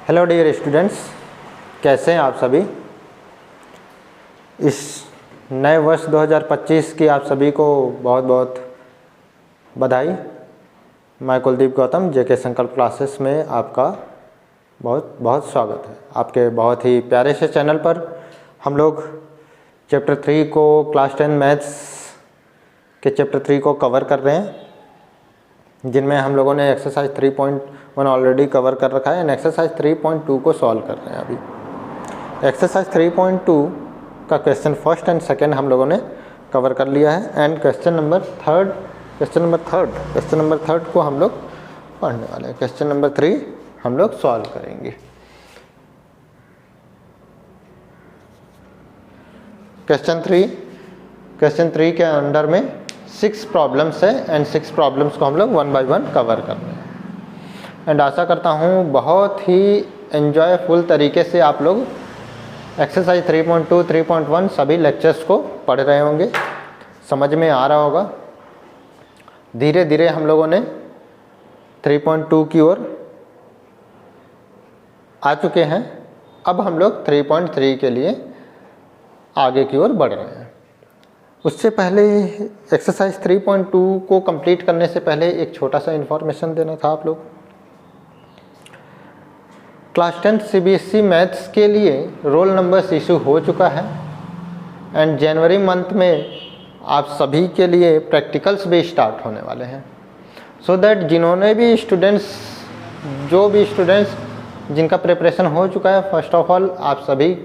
Hello dear students, कैसे हैं आप सभी। इस नए वर्ष 2025 की आप सभी को बहुत बहुत बधाई। मैं कुलदीप गौतम जेके संकल्प क्लासेस में आपका बहुत बहुत स्वागत है। आपके बहुत ही प्यारे से चैनल पर हम लोग चैप्टर 3 को क्लास 10 मैथ्स के चैप्टर 3 को कवर कर रहे हैं, जिनमें हम लोगों ने एक्सरसाइज 3.1 ऑलरेडी कवर कर रखा है एंड एक्सरसाइज 3.2 को सॉल्व कर रहे हैं। अभी एक्सरसाइज 3.2 का क्वेश्चन फर्स्ट एंड सेकंड हम लोगों ने कवर कर लिया है एंड क्वेश्चन नंबर थर्ड को हम लोग पढ़ने वाले हैं। क्वेश्चन नंबर 3 हम लोग सॉल्व करेंगे। क्वेश्चन 3 के अंडर में 6 प्रॉब्लम्स है एंड 6 प्रॉब्लम्स को हम लोग 1 बाय 1 कवर कर रहे हैं एंड आशा करता हूँ बहुत ही एंजॉयफुल तरीके से आप लोग एक्सरसाइज 3.2, 3.1 सभी लेक्चर्स को पढ़ रहे होंगे, समझ में आ रहा होगा। धीरे धीरे हम लोगों ने 3.2 की ओर आ चुके हैं। अब हम लोग 3.3 के लिए आगे की ओर बढ़ रहे हैं। उससे पहले एक्सरसाइज 3.2 को कंप्लीट करने से पहले एक छोटा सा इन्फॉर्मेशन देना था आप लोग। क्लास 10 CBSE मैथ्स के लिए रोल नंबर्स इशू हो चुका है एंड जनवरी मंथ में आप सभी के लिए प्रैक्टिकल्स भी स्टार्ट होने वाले हैं। सो दैट जिन्होंने भी स्टूडेंट्स जिनका प्रिपरेशन हो चुका है, फर्स्ट ऑफ ऑल आप सभी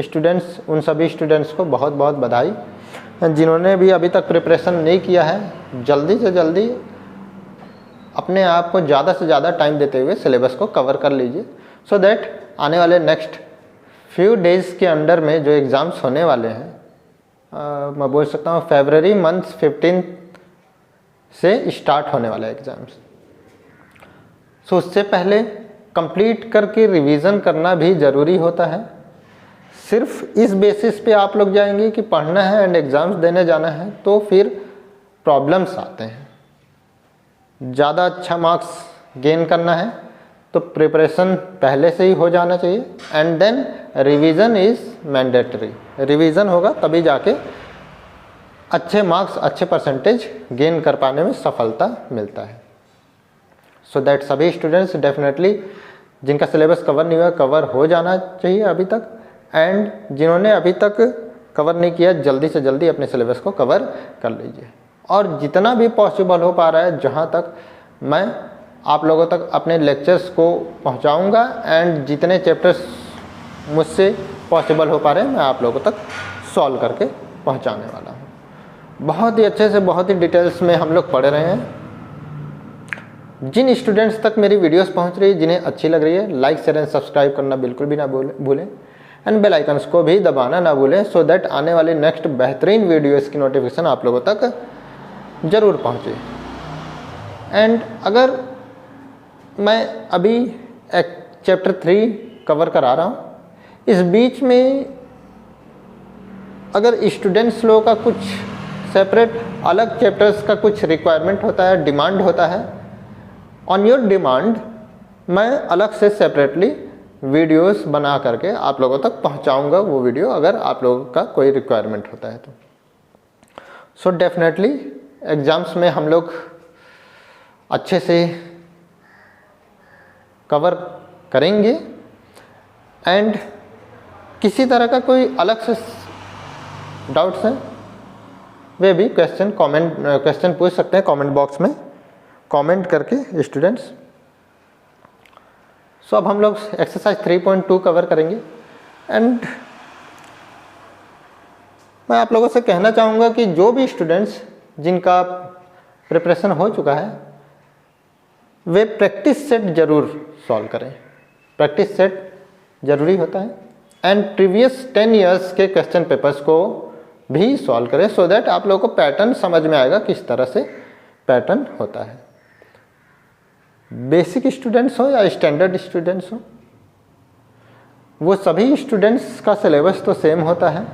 स्टूडेंट्स, उन सभी स्टूडेंट्स को बहुत बहुत बधाई। जिन्होंने भी अभी तक प्रिपरेशन नहीं किया है, जल्दी से जल्दी अपने आप को ज़्यादा से ज़्यादा टाइम देते हुए सिलेबस को कवर कर लीजिए, सो दैट आने वाले नेक्स्ट फ्यू डेज़ के अंडर में जो एग्ज़ाम्स होने वाले हैं, मैं बोल सकता हूँ फरवरी मंथ 15 से स्टार्ट होने वाले एग्ज़ाम्स। सो उससे पहले कंप्लीट करके रिवीजन करना भी ज़रूरी होता है। सिर्फ इस बेसिस पे आप लोग जाएंगे कि पढ़ना है एंड एग्ज़ाम्स देने जाना है, तो फिर प्रॉब्लम्स आते हैं। ज़्यादा अच्छा मार्क्स गेन करना है तो प्रिपरेशन पहले से ही हो जाना चाहिए and then revision is mandatory. Revision होगा तभी जाके अच्छे मार्क्स, अच्छे परसेंटेज गेन कर पाने में सफलता मिलता है। सो दैट सभी स्टूडेंट्स डेफिनेटली जिनका सिलेबस कवर नहीं हुआ, कवर हो जाना चाहिए अभी तक, एंड जिन्होंने अभी तक कवर नहीं किया, जल्दी से जल्दी अपने सिलेबस को कवर कर लीजिए। और जितना भी पॉसिबल हो पा रहा है, जहाँ तक मैं आप लोगों तक अपने लेक्चर्स को पहुँचाऊँगा एंड जितने चैप्टर्स मुझसे पॉसिबल हो पा रहे हैं मैं आप लोगों तक सॉल्व करके पहुँचाने वाला हूँ। बहुत ही अच्छे से, बहुत ही डिटेल्स में हम लोग पढ़ रहे हैं। जिन स्टूडेंट्स तक मेरी वीडियोस पहुंच रही है, जिन्हें अच्छी लग रही है, लाइक शेयर एंड सब्सक्राइब करना बिल्कुल भी ना भूलें एंड बेल आइकन्स को भी दबाना ना भूलें, सो दैट आने वाले नेक्स्ट बेहतरीन वीडियोस की नोटिफिकेशन आप लोगों तक ज़रूर पहुंचे। एंड अगर मैं अभी चैप्टर 3 कवर करा रहा हूँ, इस बीच में अगर स्टूडेंट्स लोगों का कुछ सेपरेट अलग चैप्टर्स का कुछ रिक्वायरमेंट होता है, डिमांड होता है, ऑन योर डिमांड मैं अलग से सेपरेटली वीडियोस बना करके आप लोगों तक पहुंचाऊंगा वो वीडियो, अगर आप लोगों का कोई रिक्वायरमेंट होता है तो। सो डेफिनेटली एग्ज़ाम्स में हम लोग अच्छे से कवर करेंगे एंड किसी तरह का कोई अलग से डाउट्स हैं वे भी क्वेश्चन पूछ सकते हैं कमेंट बॉक्स में कमेंट करके स्टूडेंट्स। सो अब हम लोग एक्सरसाइज 3.2 कवर करेंगे एंड मैं आप लोगों से कहना चाहूँगा कि जो भी स्टूडेंट्स जिनका प्रिपरेशन हो चुका है, वे प्रैक्टिस सेट ज़रूर सॉल्व करें। प्रैक्टिस सेट ज़रूरी होता है एंड प्रीवियस 10 ईयर्स के क्वेश्चन पेपर्स को भी सॉल्व करें, सो दैट आप लोगों को पैटर्न समझ में आएगा किस तरह से पैटर्न होता है। बेसिक स्टूडेंट्स हो या स्टैंडर्ड स्टूडेंट्स हो, वो सभी स्टूडेंट्स का सिलेबस तो सेम होता है,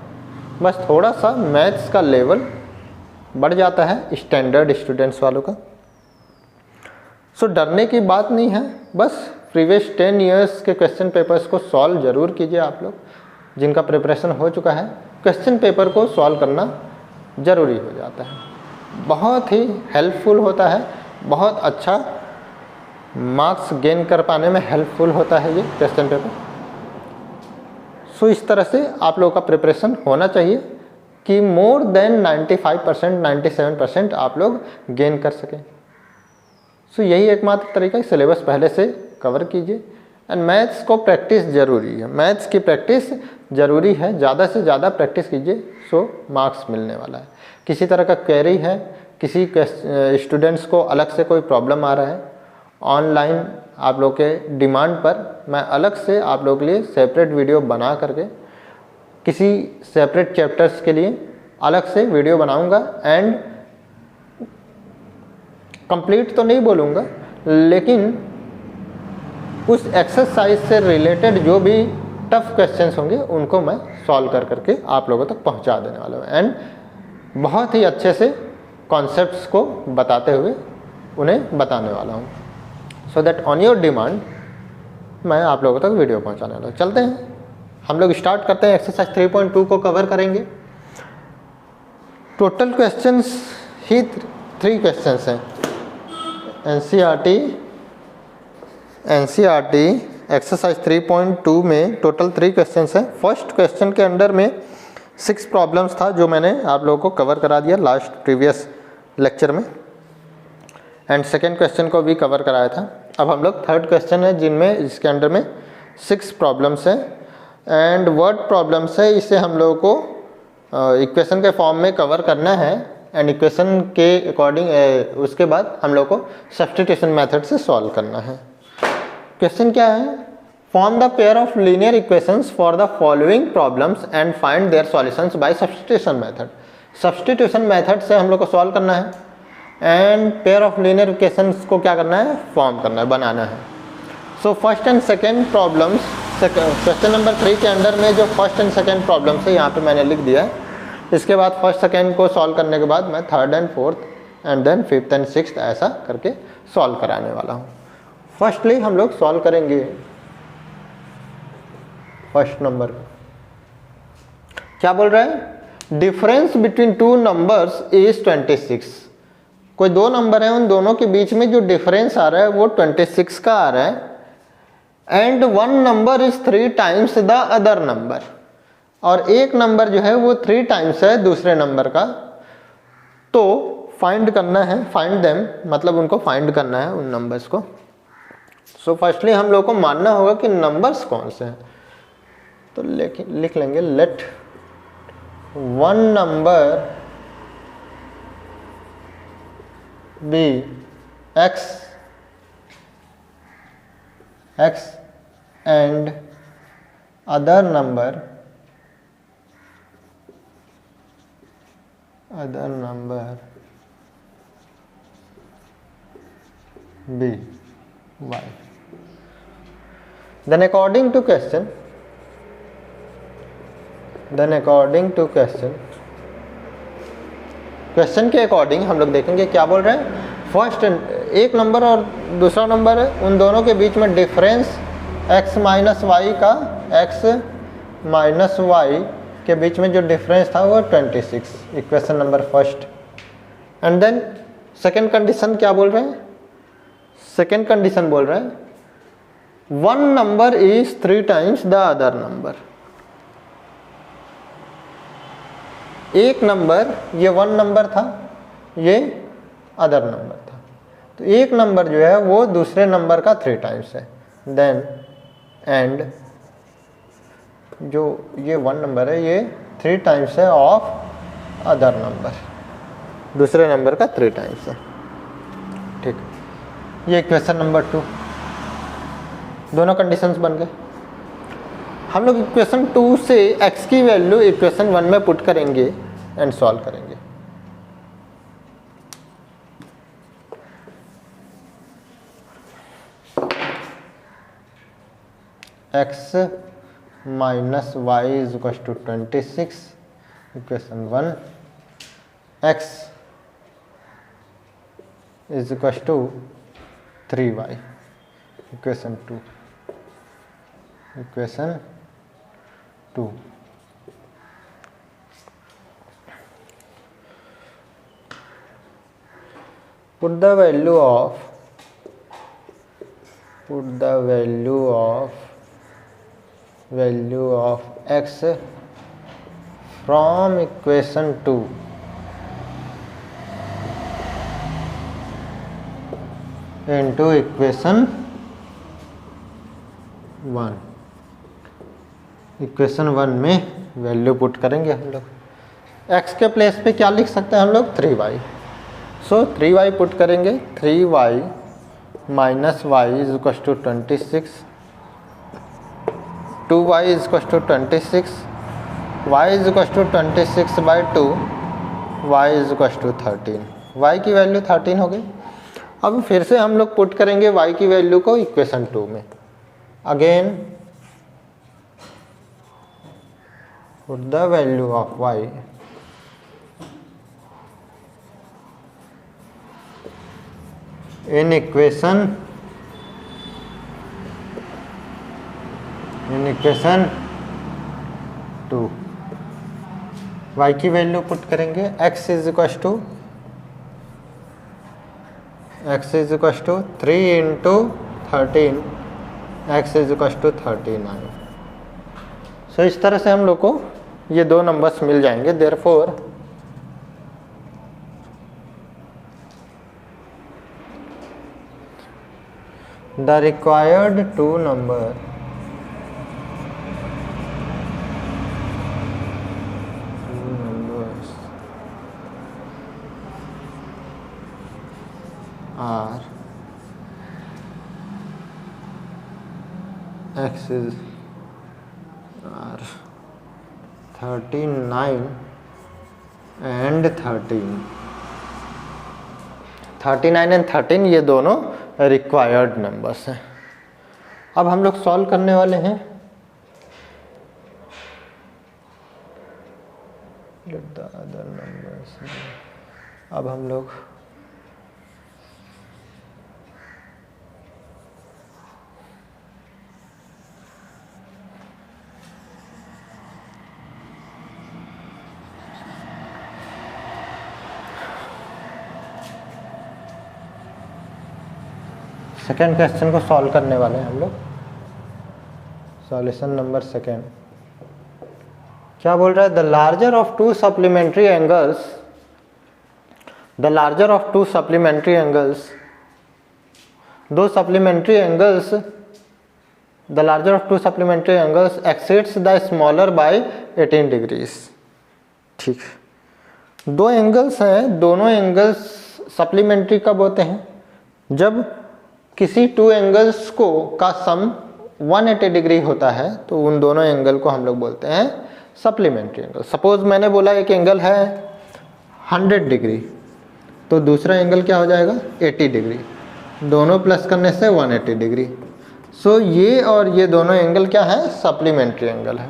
बस थोड़ा सा मैथ्स का लेवल बढ़ जाता है स्टैंडर्ड स्टूडेंट्स वालों का। सो डरने की बात नहीं है, बस प्रीवियस 10 ईयर्स के क्वेश्चन पेपर्स को सॉल्व ज़रूर कीजिए। आप लोग जिनका प्रिपरेशन हो चुका है, क्वेश्चन पेपर को सॉल्व करना ज़रूरी हो जाता है, बहुत ही हेल्पफुल होता है, बहुत अच्छा मार्क्स गेन कर पाने में हेल्पफुल होता है ये क्वेश्चन पेपर। सो इस तरह से आप लोगों का प्रिपरेशन होना चाहिए कि मोर देन 95% 97% आप लोग गेन कर सकें। सो यही एकमात्र तरीका है, सिलेबस पहले से कवर कीजिए एंड मैथ्स को प्रैक्टिस ज़रूरी है, मैथ्स की प्रैक्टिस ज़रूरी है, ज़्यादा से ज़्यादा प्रैक्टिस कीजिए। सो मार्क्स मिलने वाला है। किसी तरह का क्वेरी है, किसी स्टूडेंट्स को अलग से कोई प्रॉब्लम आ रहा है, ऑनलाइन आप लोग के डिमांड पर मैं अलग से आप लोग के लिए सेपरेट वीडियो बना करके किसी सेपरेट चैप्टर्स के लिए अलग से वीडियो बनाऊंगा एंड कंप्लीट तो नहीं बोलूँगा, लेकिन उस एक्सरसाइज से रिलेटेड जो भी टफ क्वेश्चंस होंगे उनको मैं सॉल्व कर करके आप लोगों तक पहुंचा देने वाला हूँ एंड बहुत ही अच्छे से कॉन्सेप्ट्स को बताते हुए उन्हें बताने वाला हूँ, so that on your demand मैं आप लोगों तक वीडियो पहुंचाने वाला हूँ। चलते हैं, हम लोग स्टार्ट करते हैं। एक्सरसाइज 3.2 को कवर करेंगे। टोटल क्वेश्चंस ही 3 क्वेश्चंस हैं। एनसीईआरटी एक्सरसाइज 3.2 में टोटल 3 क्वेश्चंस हैं। फर्स्ट क्वेश्चन के अंडर में 6 प्रॉब्लम्स था जो मैंने आप लोगों को कवर करा दिया लास्ट प्रीवियस लेक्चर में, एंड सेकेंड क्वेश्चन को भी कवर कराया था। अब हम लोग थर्ड क्वेश्चन है जिनमें इसके अंडर में 6 प्रॉब्लम्स हैं एंड वर्ड प्रॉब्लम्स है। इसे हम लोगों को इक्वेशन के फॉर्म में कवर करना है एंड इक्वेशन के अकॉर्डिंग उसके बाद हम लोग को सब्स्टिट्यूशन मेथड से सॉल्व करना है। क्वेश्चन क्या है? Form the pair of linear equations for the following problems and find their solutions by substitution method. Substitution method से हम लोग को सॉल्व करना है and pair of linear equations को क्या करना है? फॉर्म करना है, बनाना है। So first and second problems, question number 3 के अंडर में जो फर्स्ट एंड सेकेंड प्रॉब्लम्स है यहाँ पे मैंने लिख दिया है। इसके बाद फर्स्ट सेकेंड को सॉल्व करने के बाद मैं third and fourth and then fifth and sixth ऐसा करके सॉल्व कराने वाला हूँ। फर्स्टली हम लोग सॉल्व करेंगे फर्स्ट नंबर। क्या बोल रहा है? Difference between 2 numbers is 26। कोई 2 नंबर है, उन दोनों के बीच में जो डिफरेंस आ रहा है वो 26 का आ रहा है and 1 number is 3 times the other number, और एक नंबर जो है वो 3 टाइम्स है दूसरे नंबर का। तो फाइंड करना है, फाइंड देम मतलब उनको फाइंड करना है उन नंबर्स को। सो फर्स्टली हम लोग को मानना होगा कि नंबर्स कौन से हैं। तो लिख लेंगे let 1 number be x and other number b y। then according to question question के अकॉर्डिंग हम लोग देखेंगे क्या बोल रहे हैं। फर्स्ट एक नंबर और दूसरा नंबर है, उन दोनों के बीच में डिफरेंस x माइनस वाई का, x माइनस वाई के बीच में जो डिफरेंस था वो 26, equation number first. And then second condition क्या बोल रहे हैं? सेकेंड कंडीशन बोल रहे हैं 1 number is 3 times the other number. एक नंबर, ये 1 नंबर था, ये अदर नंबर था, तो एक नंबर जो है वो दूसरे नंबर का 3 टाइम्स है। देन एंड जो ये 1 नंबर है ये 3 टाइम्स है ऑफ अदर नंबर, दूसरे नंबर का 3 टाइम्स है। ठीक, ये इक्वेशन नंबर 2, दोनों कंडीशंस बन गए। हम लोग इक्वेशन 2 से x की वैल्यू इक्वेशन 1 में पुट करेंगे एंड सॉल्व करेंगे। x minus y is equal to 26, equation 1, x is equal to 3y। Equation 2 put the value of x from equation 2 into equation 1। Equation 1 में वैल्यू पुट करेंगे हम लोग। x के place पे क्या लिख सकते हैं हम लोग? 3y। सो 3y पुट करेंगे। 3y minus y is equal to 26, 2y is equal to 26, y is equal to 26/2, y is equal to 13। y की वैल्यू 13 हो गई। अब फिर से हम लोग पुट करेंगे y की वैल्यू को इक्वेशन 2 में। Again put the value of y in equation 2। y की वैल्यू पुट करेंगे। x is equal to 3 into 13, x is equal to 39। So इस तरह से हम लोग को ये दो नंबर्स मिल जाएंगे। Therefore the required two numbers are x is are 39 and 13। 39 and 13 ये दोनों रिक्वायर्ड नंबर्स हैं। अब हम लोग सॉल्व करने वाले हैं। Let the other numbers. अब हम लोग सेकेंड क्वेश्चन को सॉल्व करने वाले हैं हम लोग। सॉल्यूशन नंबर सेकेंड क्या बोल रहा है? The larger of two supplementary angles, the larger of two supplementary angles, दो supplementary angles, the larger of two supplementary angles exceeds the smaller by 18 degrees. ठीक, दो एंगल्स हैं, दोनों एंगल्स सप्लीमेंट्री कब होते हैं? जब किसी टू एंगल्स को का सम 180 डिग्री होता है तो उन दोनों एंगल को हम लोग बोलते हैं सप्लीमेंट्री एंगल। सपोज मैंने बोला एक एंगल है 100 डिग्री तो दूसरा एंगल क्या हो जाएगा? 80 डिग्री। दोनों प्लस करने से 180 डिग्री। सो ये और ये दोनों एंगल क्या है? सप्लीमेंट्री एंगल है।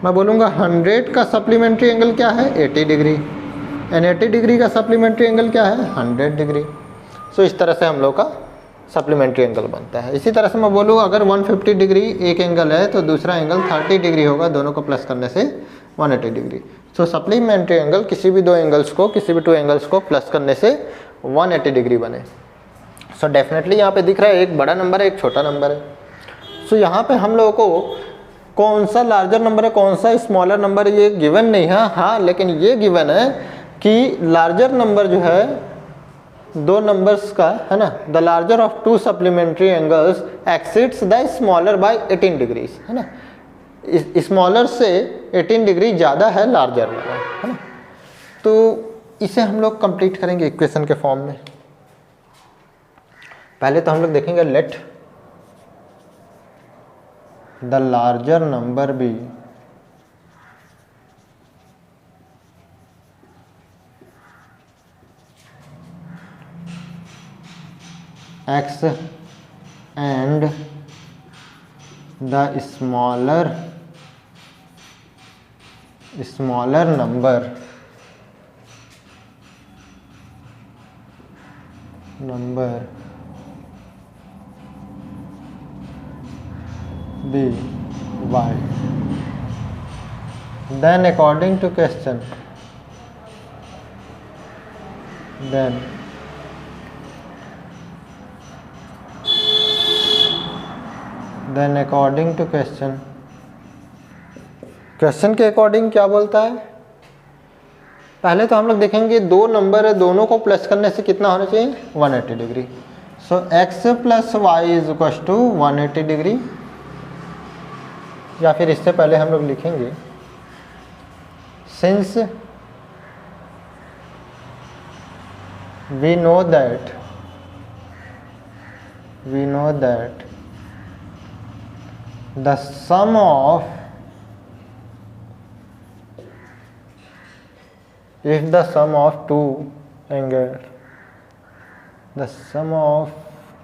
मैं बोलूँगा 100 का सप्लीमेंट्री एंगल क्या है? 80 डिग्री। एंड 80 डिग्री का सप्लीमेंट्री एंगल क्या है? 100 डिग्री। सो इस तरह से हम लोग का सप्लीमेंट्री एंगल बनता है। इसी तरह से मैं बोलूँ अगर 150 डिग्री एक एंगल है तो दूसरा एंगल 30 डिग्री होगा, दोनों को प्लस करने से 180 डिग्री। सो सप्लीमेंट्री एंगल किसी भी दो एंगल्स को, किसी भी टू एंगल्स को प्लस करने से 180 डिग्री बने। सो डेफिनेटली यहाँ पे दिख रहा है एक बड़ा नंबर है, एक छोटा नंबर है। सो यहाँ पे हम लोगों को कौन सा लार्जर नंबर है, कौन सा स्मॉलर नंबर है ये गिवन नहीं है। हाँ, लेकिन ये गिवन है कि लार्जर नंबर जो है दो नंबर्स का है ना, the larger of two supplementary angles exceeds the smaller by 18 degrees, है ना। स्मॉलर से 18 डिग्री ज़्यादा है लार्जर वाला, है ना। तो इसे हम लोग कंप्लीट करेंगे इक्वेशन के फॉर्म में। पहले तो हम लोग देखेंगे let the larger number be x and the smaller number be y. Then according to question, then according to question के अकॉर्डिंग क्या बोलता है? पहले तो हम लोग देखेंगे दो नंबर है, दोनों को प्लस करने से कितना होना चाहिए? 180 degree. So x plus y is equal to 180 degree. या फिर इससे पहले हम लोग लिखेंगे since we know that the sum of, if the sum of two angles, the sum of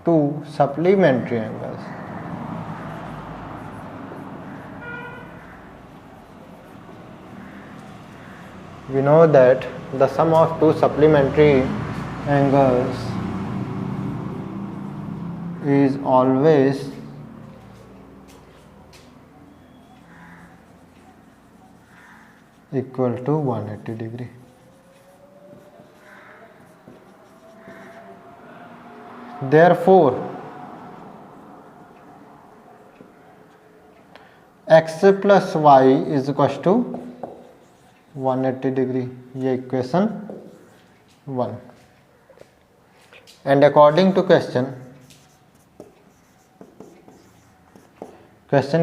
two supplementary angles we know that the sum of two supplementary angles is always equal to 180 degree. Therefore, x plus y is equal to 180 degree. ये equation 1. And according to question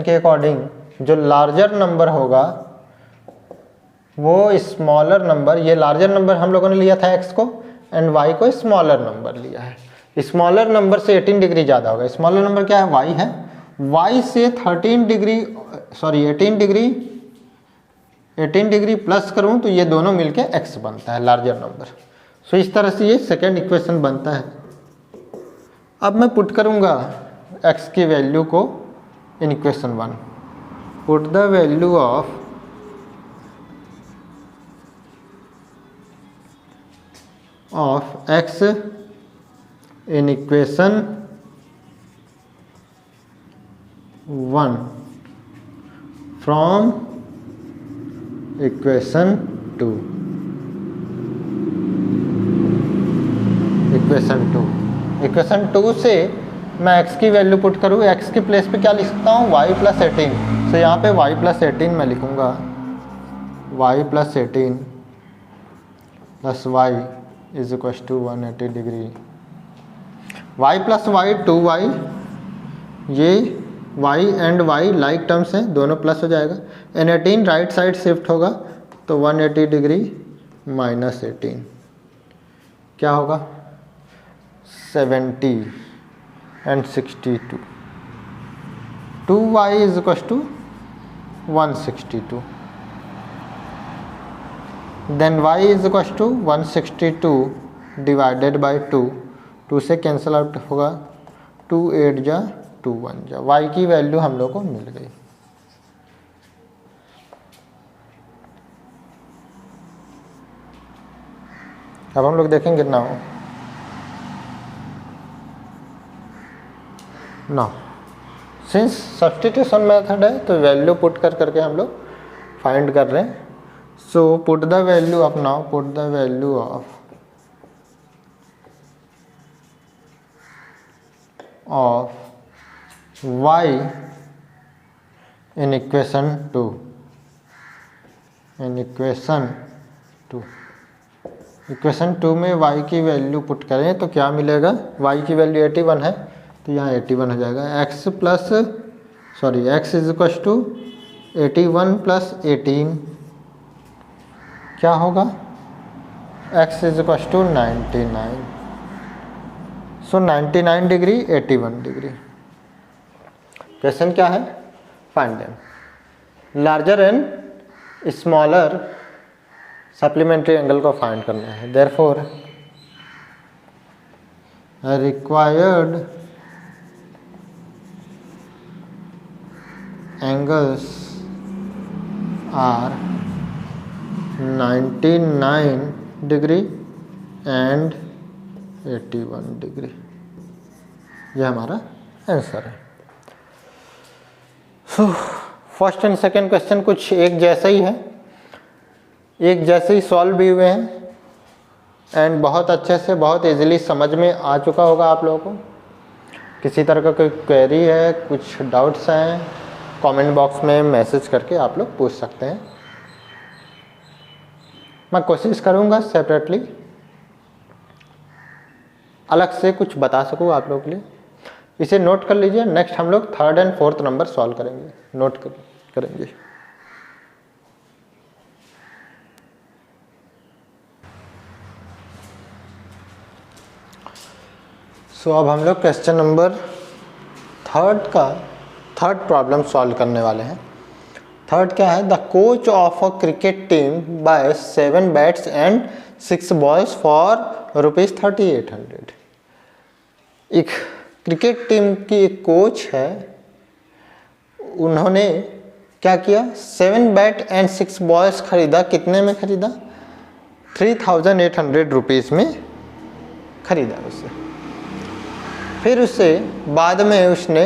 के according जो larger number होगा वो smaller number, ये larger number हम लोगों ने लिया था x को, एंड y को स्मॉलर नंबर लिया है. स्मॉलर नंबर से 18 डिग्री ज़्यादा होगा. स्मॉलर नंबर क्या है? y है. y से 18 डिग्री प्लस करूं तो ये दोनों मिलके x बनता है, लार्जर नंबर. सो इस तरह से ये सेकेंड इक्वेशन बनता है. अब मैं पुट करूंगा x की वैल्यू को in equation 1. Put the value of x in equation 1 from equation 2. Equation 2 से मैं x की वैल्यू पुट करूँ. x के प्लेस पे क्या लिख सकता हूँ? y plus 18. तो यहाँ पे y प्लस 18 मैं लिखूँगा. y plus 18 plus y is equal to 180 degree. y plus y 2y, ये y and y like terms हैं, दोनों प्लस हो जाएगा. एंड 18 राइट साइड शिफ्ट होगा तो 180 डिग्री माइनस 18 क्या होगा? 70 and 62. 2y is equal to 162. Then y is equal to 162 divided by 2. 2 से कैंसिल आउट होगा. 2 8 जा 2 1 जा. y की वैल्यू हम लोग को मिल गई. अब हम लोग देखेंगे नाउ सिंस सब्स्टिट्यूशन मेथड है तो वैल्यू पुट करके हम लोग फाइंड कर रहे हैं. So put the value of y in equation 2. Equation 2 में y की वैल्यू पुट करें तो क्या मिलेगा? y की वैल्यू 81 है तो यहाँ 81 हो जाएगा. x is equal to 81 plus 18 क्या होगा? x is equal to 99. So 99 degree 81 degree. Question क्या है? Find them. Larger and smaller supplementary angle को फाइंड करना है. Therefore required angles are 99 degree and 81 degree. यह हमारा आंसर है. फर्स्ट एंड सेकंड क्वेश्चन कुछ एक जैसा ही है, एक जैसे ही सॉल्व भी हुए हैं एंड बहुत अच्छे से बहुत इजीली समझ में आ चुका होगा आप लोगों को। किसी तरह का कोई क्वेरी है, कुछ डाउट्स हैं, कमेंट बॉक्स में मैसेज करके आप लोग पूछ सकते हैं। मैं कोशिश करूँगा सेपरेटली अलग से कुछ बता सकूँ आप लोगों के लिए। इसे नोट कर लीजिए। नेक्स्ट हम लोग third and fourth number solve करेंगे, नोट करेंगे। अब हम लोग question number third problem solve करने वाले हैं। थर्ड क्या है? The coach of a cricket team buys 7 bats and 6 balls for ₹3800। एक क्रिकेट टीम की एक कोच है, उन्होंने क्या किया? 7 बैट एंड 6 बॉल्स खरीदा। कितने में खरीदा? 3800 रुपीज़ में खरीदा उसे। फिर उससे बाद में उसने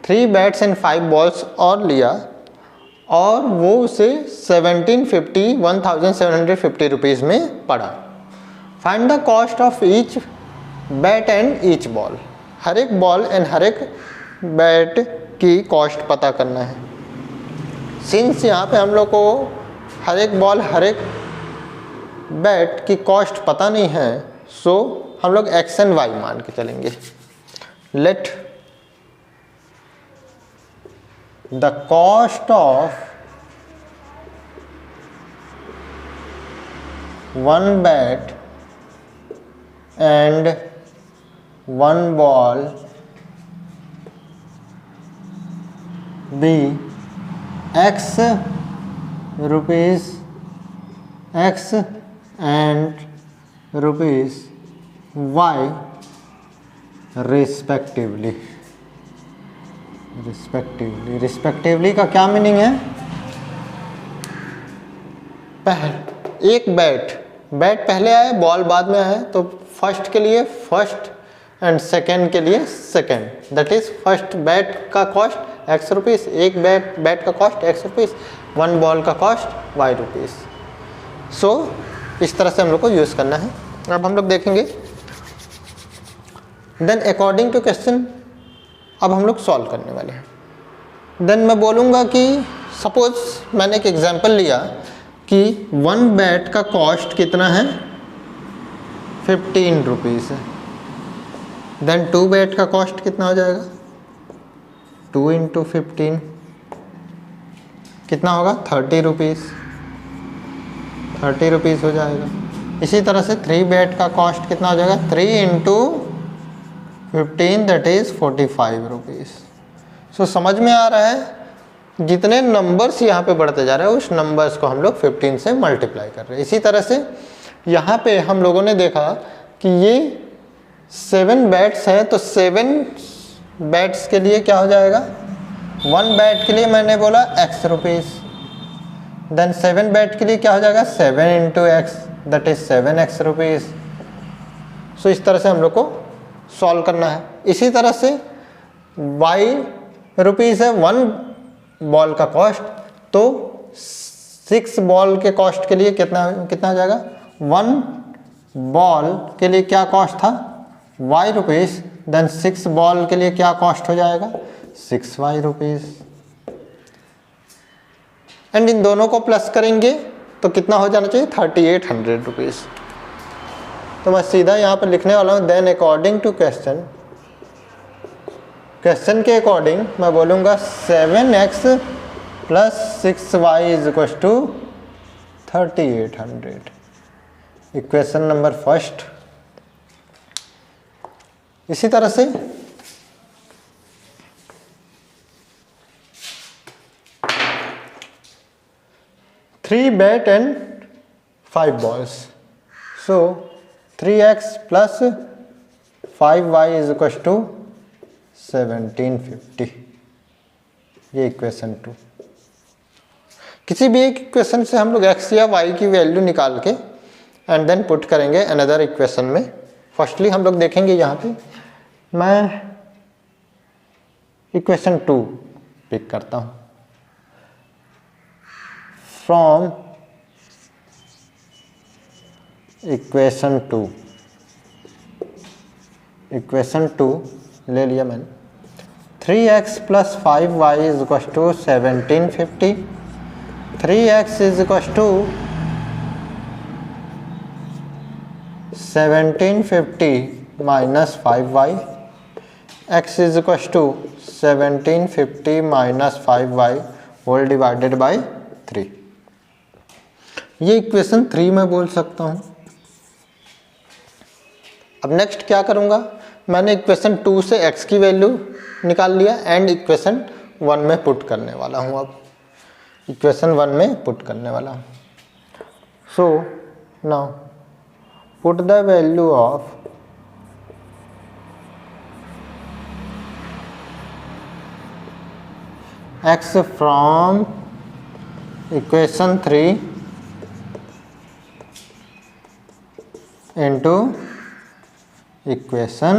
3 बैट्स एंड 5 बॉल्स और लिया और वो उसे 1750 रुपीज़ में पड़ा। Find the cost of each bat and each ball. हर एक बॉल एंड हर एक बैट की कॉस्ट पता करना है। सिंस यहाँ पे हम लोग को हर एक बॉल हर एक बैट की कॉस्ट पता नहीं है, सो हम लोग एक्स एंड वाई मान के चलेंगे। Let the cost of one bat and one ball be X rupees, X and rupees Y respectively का क्या मीनिंग है? एक बैट पहले आए, बॉल बाद में आए, तो फर्स्ट के लिए फर्स्ट एंड सेकेंड के लिए second. That is first bat का कॉस्ट X रुपीज़, एक बैट का कॉस्ट X रुपीज़, 1 बॉल का कॉस्ट Y रुपीज़। सो इस तरह से हम लोग को यूज़ करना है। अब हम लोग देखेंगे देन अकॉर्डिंग टू क्वेश्चन अब हम लोग सॉल्व करने वाले हैं। देन मैं बोलूँगा कि सपोज मैंने एक एग्जांपल लिया कि 1 बैट का कॉस्ट कितना है? 15 रुपीज़ है। देन 2 बैट का कॉस्ट कितना हो जाएगा? 2 × 15 कितना होगा? 30 रुपीज़, 30 रुपीज़ हो जाएगा। इसी तरह से 3 बैट का कॉस्ट कितना हो जाएगा? 3 × 15 दैट इज़ 45 रुपीज़। सो समझ में आ रहा है, जितने नंबर्स यहाँ पे बढ़ते जा रहे हैं उस नंबर्स को हम लोग 15 से मल्टीप्लाई कर रहे हैं। इसी तरह से यहाँ पे हम लोगों ने देखा कि ये 7 बैट्स हैं, तो 7 बैट्स के लिए क्या हो जाएगा? 1 बैट के लिए मैंने बोला X रुपीज़। देन 7 बैट के लिए क्या हो जाएगा? 7 × X that is 7X rupees. So इस तरह से हम लोग को सॉल्व करना है। इसी तरह से Y रुपीज़ है 1 बॉल का कॉस्ट, तो 6 बॉल के कॉस्ट के लिए कितना हो जाएगा? 1 बॉल के लिए क्या कॉस्ट था? Y rupees. देन 6 बॉल के लिए क्या कॉस्ट हो जाएगा? 6Y rupees. एंड इन दोनों को प्लस करेंगे तो कितना हो जाना चाहिए? 3800 रुपीज़। तो मैं सीधा यहाँ पर लिखने वाला हूँ देन अकॉर्डिंग टू क्वेश्चन के अकॉर्डिंग मैं बोलूँगा 7x + 6y = 3800। Equation number first. इसी तरह से three bat and 5 balls, so 3x + 5y = 1750। ये इक्वेशन 2। किसी भी एक इक्वेशन से हम लोग x या y की वैल्यू निकाल के एंड देन पुट करेंगे अनदर इक्वेशन में। फर्स्टली हम लोग देखेंगे यहाँ पे मैं इक्वेशन 2 पिक करता हूँ। फ्रॉम इक्वेशन 2 ले लिया मैंने। 3x + 5y = 1750। 3x = 1750 - 5y। x = 1750 - 5y whole divided by 3। ये इक्वेशन 3 में बोल सकता हूँ। अब नेक्स्ट क्या करूँगा, मैंने इक्वेशन 2 से x की वैल्यू निकाल लिया एंड इक्वेशन 1 में पुट करने वाला हूँ। अब इक्वेशन 1 में पुट करने वाला हूँ। So now put the value of x from equation 3 into equation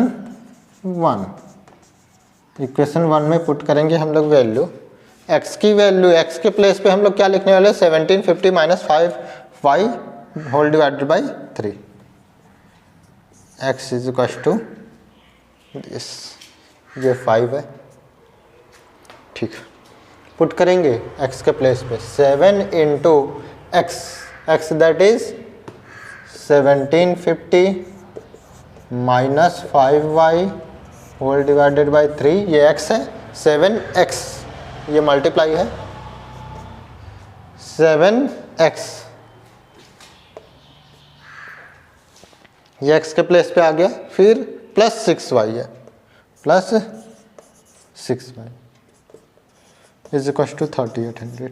1। Equation 1 में पुट करेंगे हम लोग वैल्यू x की वैल्यू, x के प्लेस पे हम लोग क्या लिखने वाले, 1750 - 5y whole divided by 3। x = this, ये 5 है, ठीक। पुट करेंगे x के प्लेस पे 7 into x that is 1750 - 5y whole divided by 3। ये x है, 7x ये मल्टीप्लाई है, 7x ये x के प्लेस पे आ गया। फिर प्लस 6y है, plus 6y is equal to 3800।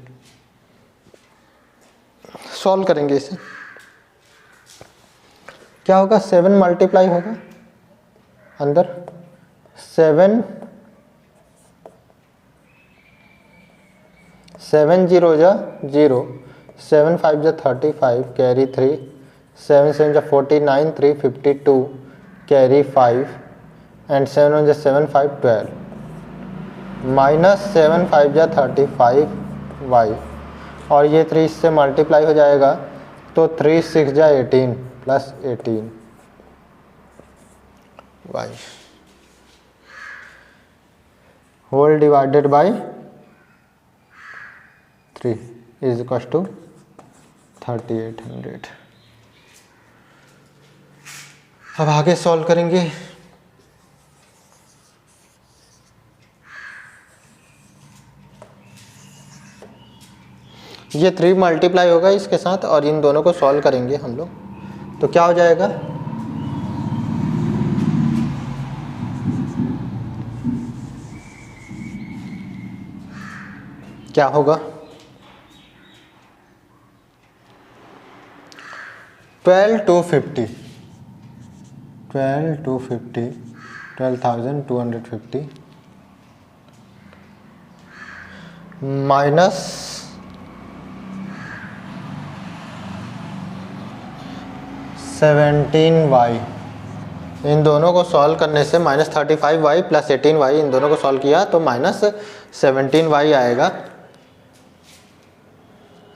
Solve करेंगे इसे, क्या होगा, 7 मल्टीप्लाई होगा अंदर, 7 0 जा 0, 7 5 जा 35 कैरी 3, 7 7 जा 49, 3 52 कैरी 5 एंड 7 1 जा 7 5 12 माइनस 7 5 जा 35y और ये 3 इससे मल्टीप्लाई हो जाएगा तो 3 6 जा 18 plus 18y whole divided by 3 is equal to 3800। अब आगे सॉल्व करेंगे। ये 3 मल्टीप्लाई होगा इसके साथ और इन दोनों को सॉल्व करेंगे हम लोग, तो क्या हो जाएगा, क्या होगा, 12,250 12,250 माइनस 17y, इन दोनों को सॉल्व करने से माइनस 35y प्लस 18y, इन दोनों को सॉल्व किया तो माइनस 17y आएगा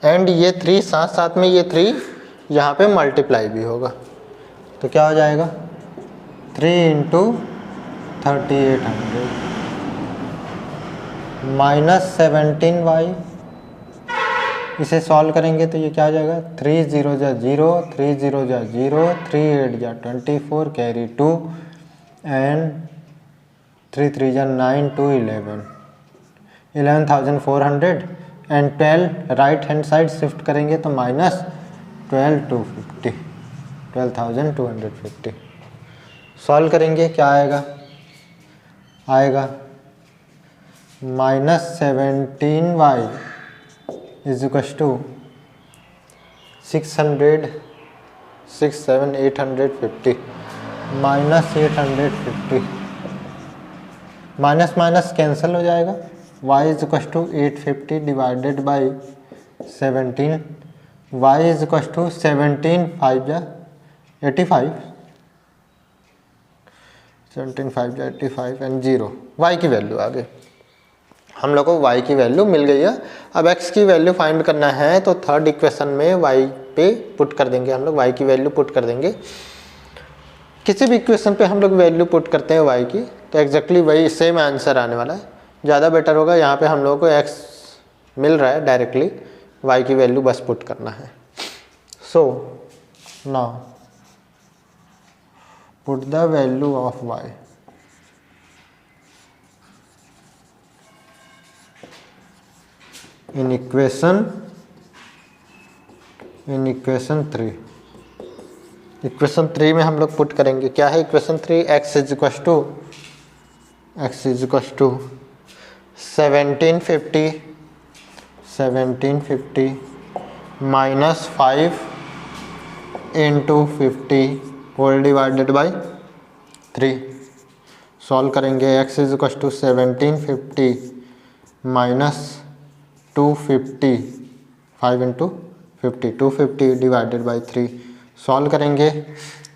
एंड ये 3 साथ साथ में ये 3 यहाँ पे मल्टीप्लाई भी होगा, तो क्या हो जाएगा 3 × 3800 माइनस 17y। इसे सॉल्व करेंगे तो ये क्या हो जाएगा, 3 0 जा 0, 3 0 जा 0, 3 8 जा 24 कैरी 2 एंड 3 3 जा 9 2 11,400 and 12 right hand side shift करेंगे तो माइनस 12,250 सॉल्व करेंगे क्या आएगा, आएगा minus 17y is equal to 600 6 7 850 minus 850, minus minus cancel हो जाएगा, y is equal to 850 divided by 17, y is equal to 17 5 जा 85, 17 5 जा 85 एंड 0 y की वैल्यू आ गई। हम लोग को y की वैल्यू मिल गई है। अब x की वैल्यू फाइंड करना है तो थर्ड इक्वेशन में y पे पुट कर देंगे, हम लोग y की वैल्यू पुट कर देंगे। किसी भी इक्वेशन पे हम लोग वैल्यू पुट करते हैं y की तो एग्जैक्टली वही सेम आंसर आने वाला है। ज़्यादा बेटर होगा, यहाँ पे हम लोगों को x मिल रहा है, डायरेक्टली y की वैल्यू बस पुट करना है। So now put the value of y in equation 3। Equation 3 में हम लोग पुट करेंगे, क्या है equation 3, x is equal to 1750 minus 5 into 50 whole divided by 3। Solve करेंगे, x is equal to 1750 minus 250, 5 into 50, 250 divided by 3। Solve करेंगे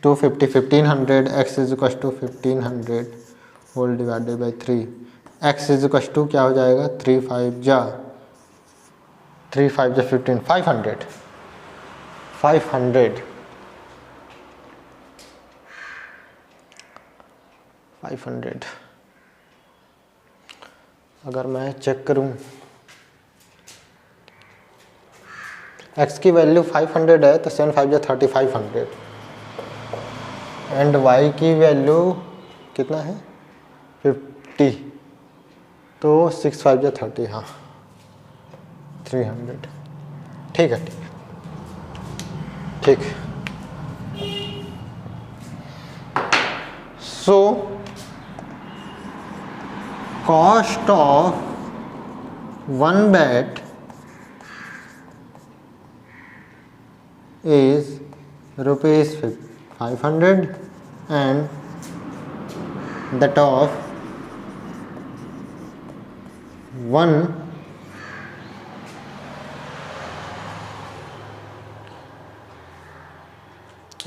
250 1500, x is equal to 1500 whole divided by 3। x is equal to क्या हो जाएगा, 3 5 जा 15, 500। अगर मैं check करूं x की वैल्यू 500 है तो 7 5 3500 एंड y की वैल्यू कितना है 50, तो 6 5 30, हाँ 300। ठीक है, ठीक। So cost of 1 bat is rupees 500 and that of 1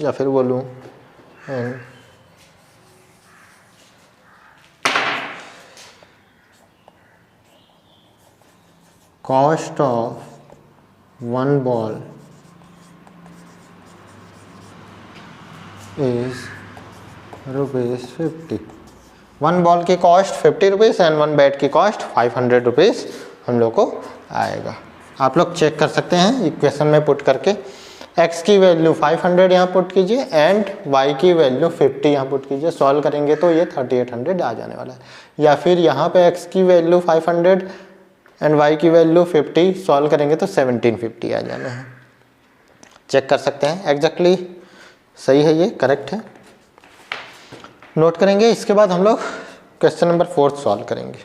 या फिर बोलूं and cost of 1 ball is rupees 50। 1 ball की कॉस्ट 50 रुपीज़ एंड 1 बैट की कॉस्ट 500 रुपीज़ हम लोग को आएगा। आप लोग चेक कर सकते हैं इक्वेशन में पुट करके, x की वैल्यू 500 यहाँ पुट कीजिए एंड y की वैल्यू 50 यहाँ पुट कीजिए। सॉल्व करेंगे तो ये 3800 आ जाने वाला है। या फिर यहाँ पे x की वैल्यू 500 एंड y की वैल्यू 50, सॉल्व करेंगे तो 1750 आ जाना है। चेक कर सकते हैं, एग्जैक्टली सही है, ये करेक्ट है। नोट करेंगे। इसके बाद हम लोग क्वेश्चन नंबर 4 सॉल्व करेंगे।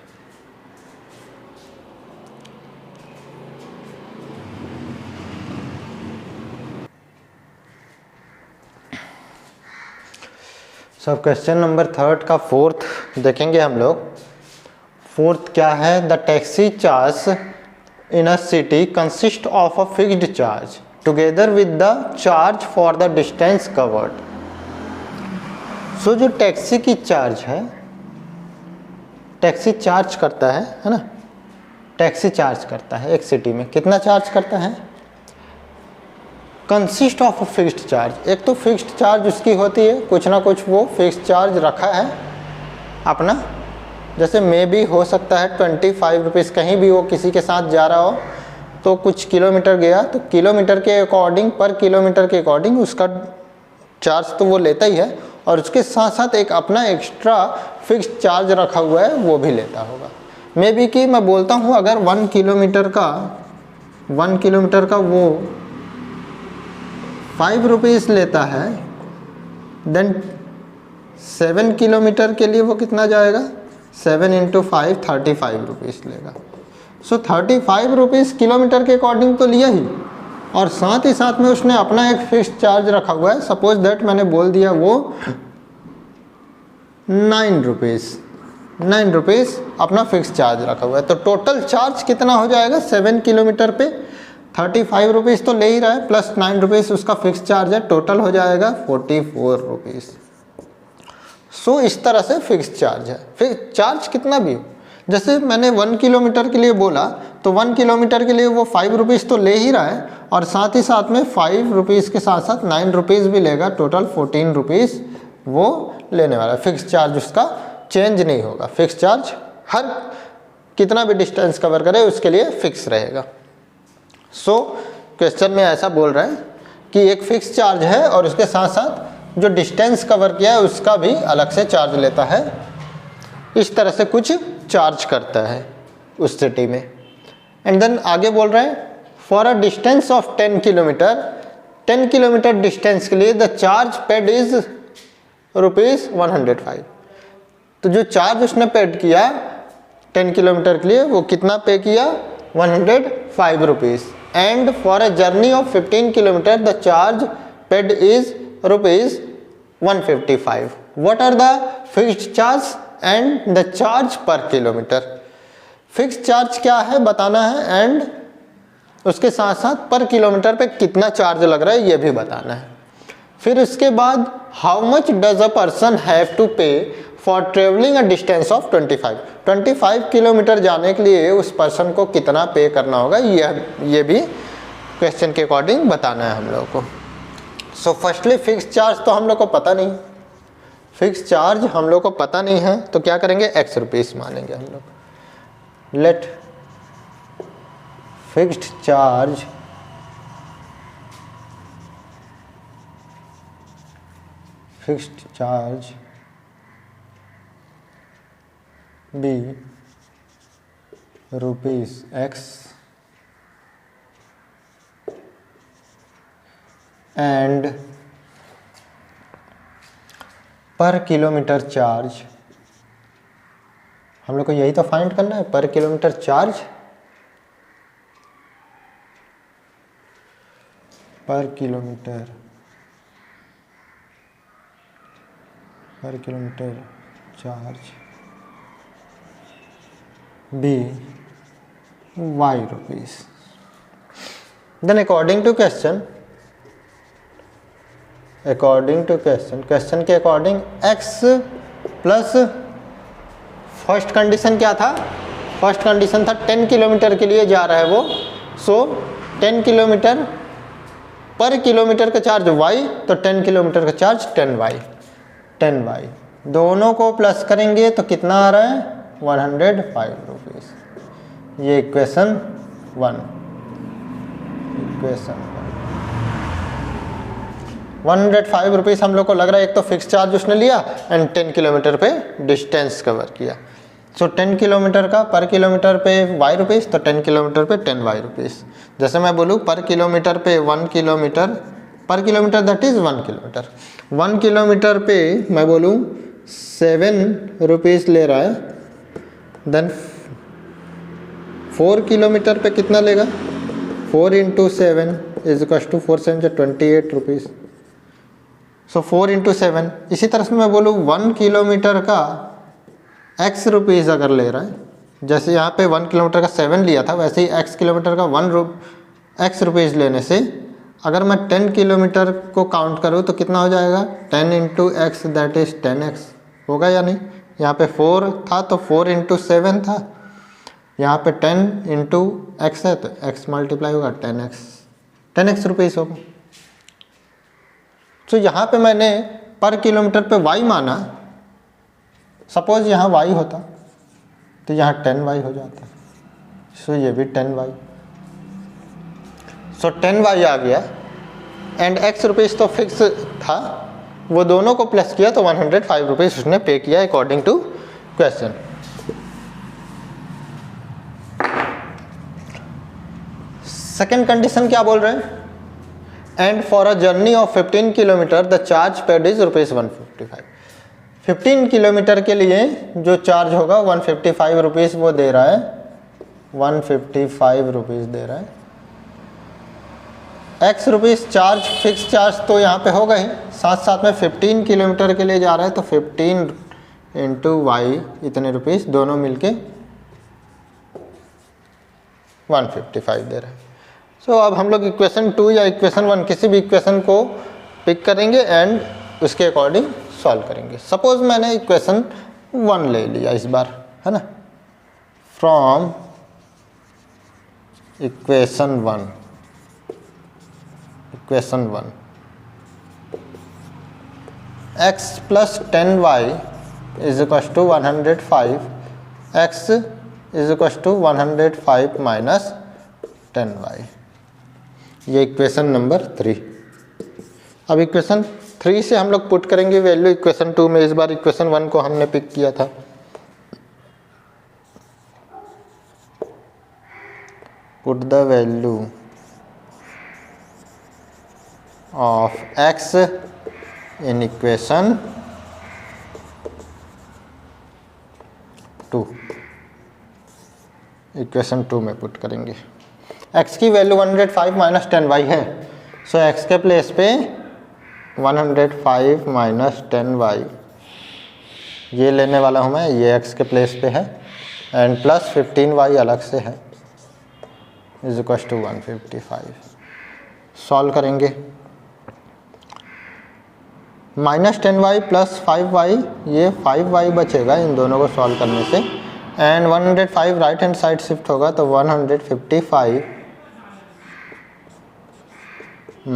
सब क्वेश्चन नंबर 3 का 4th देखेंगे हम लोग। 4th क्या है, the taxi charge in a city consist of a fixed charge together with the charge for the distance covered. So जो टैक्सी की चार्ज है, टैक्सी चार्ज करता है ना, टैक्सी चार्ज करता है एक सिटी में, कितना चार्ज करता है, consist of a fixed charge. एक तो फिक्स्ड चार्ज उसकी होती है, कुछ ना कुछ वो फिक्स्ड चार्ज रखा है अपना, जैसे मे भी हो सकता है 25 रुपीज़, कहीं भी वो किसी के साथ जा रहा हो तो कुछ किलोमीटर गया तो किलोमीटर के अकॉर्डिंग, पर किलोमीटर के अकॉर्डिंग उसका चार्ज तो वो लेता ही है, और उसके साथ साथ एक अपना एक्स्ट्रा फिक्स्ड चार्ज रखा हुआ है वो भी लेता होगा। मे बी कि मैं बोलता हूँ अगर 1 किलोमीटर का वो 5 रुपीज़ लेता है, देन 7 किलोमीटर के लिए वो कितना जाएगा, 7 इंटू 5 35 रुपीज़ लेगा। सो 35 रुपीज़ किलोमीटर के अकॉर्डिंग तो लिया ही, और साथ ही साथ में उसने अपना एक फिक्स्ड चार्ज रखा हुआ है। सपोज दैट मैंने बोल दिया वो 9 रुपीज़ अपना फिक्स चार्ज रखा हुआ है, तो टोटल चार्ज कितना हो जाएगा, 7 किलोमीटर पे 35 रुपीज़ तो ले ही रहा है, प्लस 9 रुपीज़ उसका फिक्स चार्ज है, टोटल हो जाएगा 44 रुपीज़। सो इस तरह से फिक्स चार्ज है। फिक्स चार्ज कितना भी हो, जैसे मैंने 1 किलोमीटर के लिए बोला तो 1 किलोमीटर के लिए वो 5 रुपीज़ तो ले ही रहा है और साथ ही साथ में 5 रुपीज़ के साथ साथ 9 रुपीज़ भी लेगा, टोटल 14 रुपीज़ वो लेने वाला है। फिक्स चार्ज उसका चेंज नहीं होगा, फिक्स चार्ज हर कितना भी डिस्टेंस कवर करे उसके लिए फिक्स रहेगा। सो क्वेश्चन में ऐसा बोल रहा है कि एक फिक्स चार्ज है और उसके साथ साथ जो डिस्टेंस कवर किया है उसका भी अलग से चार्ज लेता है, इस तरह से कुछ चार्ज करता है उस सिटी में। एंड देन आगे बोल रहे हैं for a distance of 10 kilometre, 10 kilometre distance के लिए द चार्ज पेड इज ₹105। तो जो चार्ज उसने पेड किया 10 किलोमीटर के लिए वो कितना पे किया, 105 rupees. And for a journey of 15 kilometre the charge paid is ₹155। What are the fixed charge and the charge per kilometre. Fix charge क्या है बताना है एंड उसके साथ साथ पर किलोमीटर पे कितना चार्ज लग रहा है ये भी बताना है। फिर उसके बाद how much does a person have to pay for travelling a distance of 25 kilometre जाने के लिए उस पर्सन को कितना पे करना होगा, ये भी क्वेश्चन के अकॉर्डिंग बताना है हम लोग को। सो फर्स्टली फिक्स चार्ज तो हम लोग को पता नहीं, फिक्स चार्ज हम लोग को पता नहीं है तो क्या करेंगे, x रुपीज़ मानेंगे हम लोग। Let fixed charge be ₹x and per kilometre charge, हम लोग को यही तो फाइंड करना है, per kilometre charge, per kilometre charge be y rupees. Then according to question के according x plus first condition क्या था, फर्स्ट कंडीशन था 10 किलोमीटर के लिए जा रहा है वो, सो 10 किलोमीटर पर किलोमीटर का चार्ज y, तो 10 किलोमीटर का चार्ज 10y, दोनों को प्लस करेंगे तो कितना आ रहा है, 105 रुपीज़। ये इक्वेशन 1 105 रुपीज़ हम लोग को लग रहा है। एक तो फिक्स चार्ज उसने लिया एंड 10 किलोमीटर पे डिस्टेंस कवर किया। सो 10 किलोमीटर का पर किलोमीटर पे y रुपीज़, तो 10 किलोमीटर पे 10y रुपीज़। जैसे मैं बोलूँ पर किलोमीटर पे 1 किलोमीटर, पर kilometre that is 1 kilometre, 1 kilometre पे मैं बोलूँ 7 रुपीज़ ले रहा है, देन 4 किलोमीटर पे कितना लेगा, 4 × 7 is equal to 4 7 28 rupees. So 4 × 7, इसी तरह से मैं बोलूँ 1 किलोमीटर का x रुपीज़ अगर ले रहा है, जैसे यहाँ पे 1 किलोमीटर का 7 लिया था, वैसे ही x किलोमीटर का x रुपीज़ लेने से अगर मैं 10 किलोमीटर को काउंट करूँ तो कितना हो जाएगा, 10 × x दैट इज़ 10x होगा या नहीं। यहाँ पे 4 था तो 4 × 7 था, यहाँ पे 10 × x है तो x मल्टीप्लाई होगा 10x रुपीज़ होगा। तो यहाँ पे मैंने पर किलोमीटर पे y माना, सपोज यहाँ y होता तो यहाँ 10y हो जाता, सो ये भी 10y, सो 10y आ गया एंड x रुपीज़ तो फिक्स था, वो दोनों को प्लस किया तो 105 रुपीज़ उसने पे किया according to question. Second condition क्या बोल रहे हैं, and for a journey of 15 kilometre the charge paid is ₹155। 15 kilometre के लिए जो चार्ज होगा 155 रुपीज़ वो दे रहा है, 155 रुपीज़ दे रहा है। x rupees charge, fix charge तो यहाँ पे होगा ही, साथ साथ में 15 किलोमीटर के लिए जा रहा है तो 15 × y इतने रुपीज़, दोनों मिलके 155 दे रहा है। सो अब हम लोग इक्वेशन 2 या इक्वेशन 1 किसी भी इक्वेशन को पिक करेंगे एंड उसके अकॉर्डिंग सॉल्व करेंगे। सपोज मैंने इक्वेशन 1 ले लिया इस बार, है ना, from equation 1 x plus 10y is equal to 105, x is equal to 105 minus 10y, ये इक्वेशन नंबर 3। अब इक्वेशन 3 से हम लोग पुट करेंगे वैल्यू इक्वेशन 2 में। इस बार इक्वेशन 1 को हमने पिक किया था। Put the value of x in equation 2, equation 2 में पुट करेंगे। x की वैल्यू 105 माइनस 10y है, सो x के प्लेस पे 105 माइनस 10y ये लेने वाला हूँ मैं, ये x के प्लेस पे है, एंड प्लस 15y अलग से है, इज इक्वल टू 155। सॉल्व करेंगे, माइनस 10y प्लस 5y, ये 5y बचेगा इन दोनों को सॉल्व करने से, and 105 right hand side shift होगा तो 155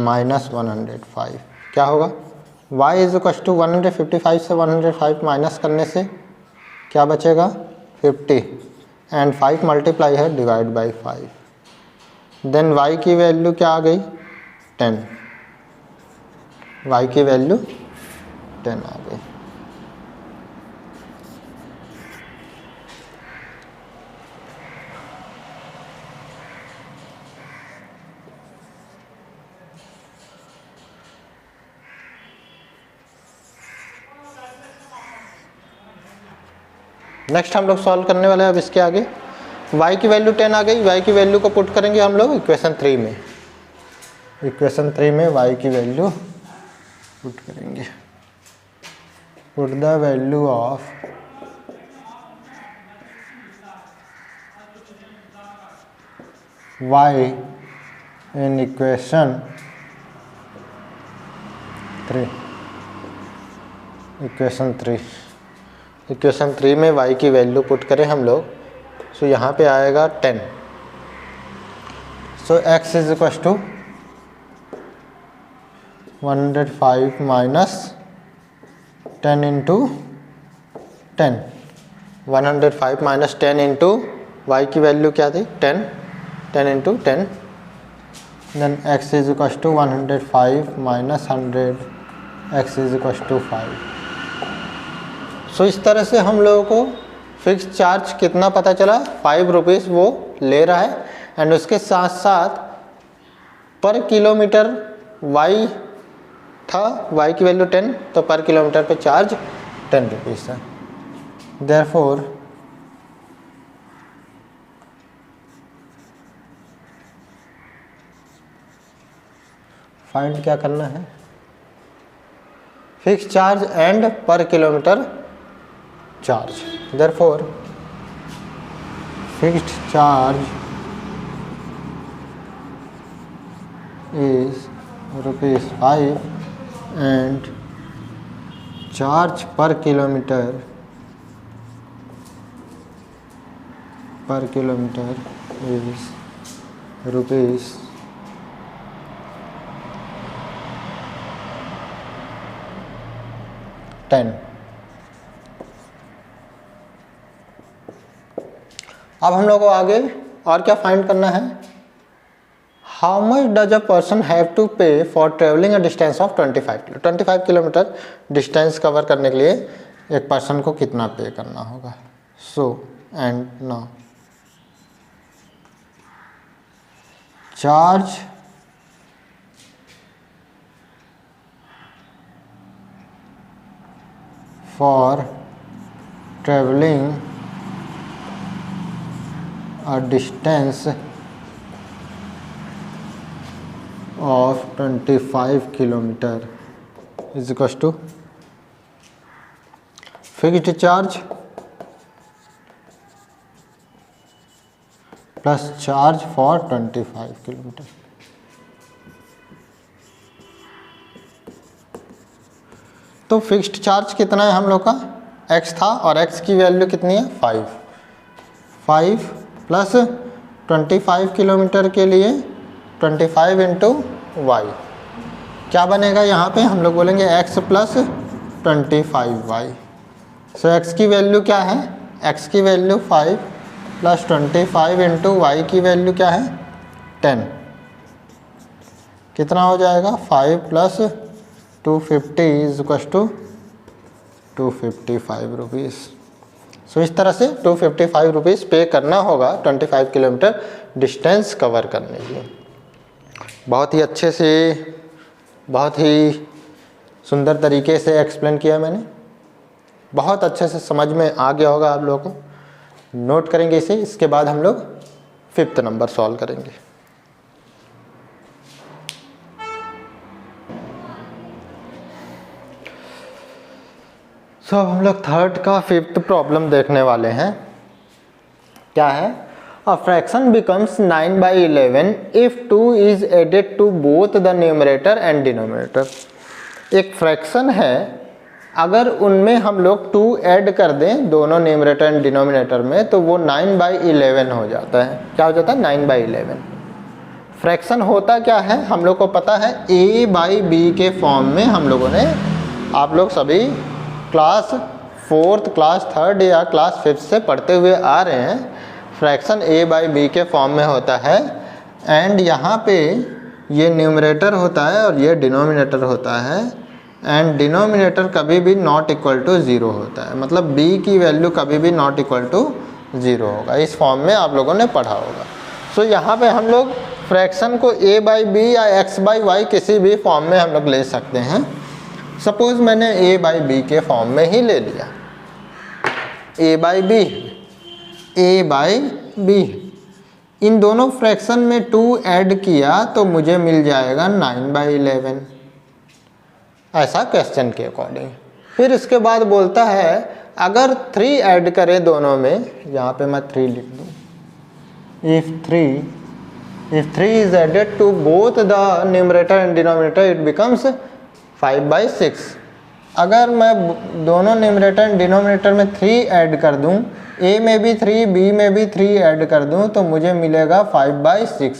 माइनस 105 क्या होगा, y इज इक्वल टू 155 से 105 माइनस करने से क्या बचेगा 50, एंड 5 मल्टीप्लाई है डिवाइड बाई 5, देन y की वैल्यू क्या आ गई 10, y की वैल्यू 10 आ गई। नेक्स्ट हम लोग सॉल्व करने वाले हैं अब इसके आगे। y की वैल्यू 10 आ गई, y की वैल्यू को पुट करेंगे हम लोग इक्वेशन 3 में। इक्वेशन 3 में y की वैल्यू पुट करेंगे। Put the value of y in equation 3, equation 3 में y की वैल्यू पुट करें हम लोग, सो यहाँ पे आएगा 10, so x is equal to 105 minus 10 into 10, 105 minus 10 into y की वैल्यू क्या थी 10, 10 into 10, then x is equal to 105 minus 100, x is equal to 5। So इस तरह से हम लोगों को फिक्स चार्ज कितना पता चला, 5 रुपीज़ वो ले रहा है, एंड उसके साथ साथ पर किलोमीटर y था, y की वैल्यू 10, तो पर किलोमीटर पे चार्ज 10 रुपीज़ है। देयरफॉर फाइंड क्या करना है, fix charge and per kilometre charge. Therefore fixed charge is ₹5 and charge per kilometer is ₹10। अब हम लोग को आगे और क्या फाइंड करना है, how much does a person have to pay for travelling a distance of 25 kilometre distance cover करने के लिए एक पर्सन को कितना पे करना होगा। So and now charge for travelling a distance of 25 kilometer is equal to fixed charge plus charge for 25 kilometer। तो फिक्स्ड चार्ज कितना है हम लोग का, x था, और x की वैल्यू कितनी है 5, 5 प्लस 25 किलोमीटर के लिए 25 इंटू वाई, क्या बनेगा यहाँ पे हम लोग बोलेंगे x plus 25y। So x की वैल्यू क्या है, x की वैल्यू 5 प्लस 25 इंटू वाई की वैल्यू क्या है 10, कितना हो जाएगा 5 plus 250 is equal to 255 rupees. So इस तरह से 255 रुपीज़ पे करना होगा 25 किलोमीटर डिस्टेंस कवर करने के लिए। बहुत ही अच्छे से, बहुत ही सुंदर तरीके से एक्सप्लेन किया मैंने, बहुत अच्छे से समझ में आ गया होगा आप लोगों को। नोट करेंगे इसे, इसके बाद हम लोग 5th नंबर सॉल्व करेंगे। सो हम लोग 3rd का 5th प्रॉब्लम देखने वाले हैं। क्या है, A fraction becomes 9/11 if 2 is added to both the numerator and denominator। एक फ्रैक्शन है, अगर उनमें हम लोग 2 ऐड कर दें दोनों न्यूमरेटर एंड डिनोमिनेटर में तो वो 9/11 हो जाता है। क्या हो जाता है 9/11। फ्रैक्शन होता क्या है हम लोग को पता है, a/b के फॉर्म में हम लोगों ने, आप लोग सभी क्लास 4th क्लास 3rd या क्लास 5th से पढ़ते हुए आ रहे हैं। फ्रैक्शन a/b के फॉर्म में होता है एंड यहाँ पे ये न्यूमरेटर होता है और ये डिनोमिनेटर होता है एंड डिनोमिनेटर कभी भी नॉट इक्वल टू 0 होता है, मतलब b की वैल्यू कभी भी नॉट इक्वल टू 0 होगा। इस फॉर्म में आप लोगों ने पढ़ा होगा। सो यहाँ पे हम लोग फ्रैक्शन को a/b या x/y किसी भी फॉर्म में हम लोग ले सकते हैं। सपोज मैंने a/b के फॉर्म में ही ले लिया, a/b, इन दोनों फ्रैक्शन में 2 ऐड किया तो मुझे मिल जाएगा 9/11, ऐसा क्वेश्चन के अकॉर्डिंग। फिर इसके बाद बोलता है अगर 3 ऐड करें दोनों में, यहाँ पे मैं 3 लिख दूँ, if 3 is added to both the numerator and denominator it becomes 5/6। अगर मैं दोनों न्यूमरेटर एंड डिनोमिनेटर में 3 ऐड कर दूं, a में भी 3 b में भी 3 ऐड कर दूं तो मुझे मिलेगा 5/6।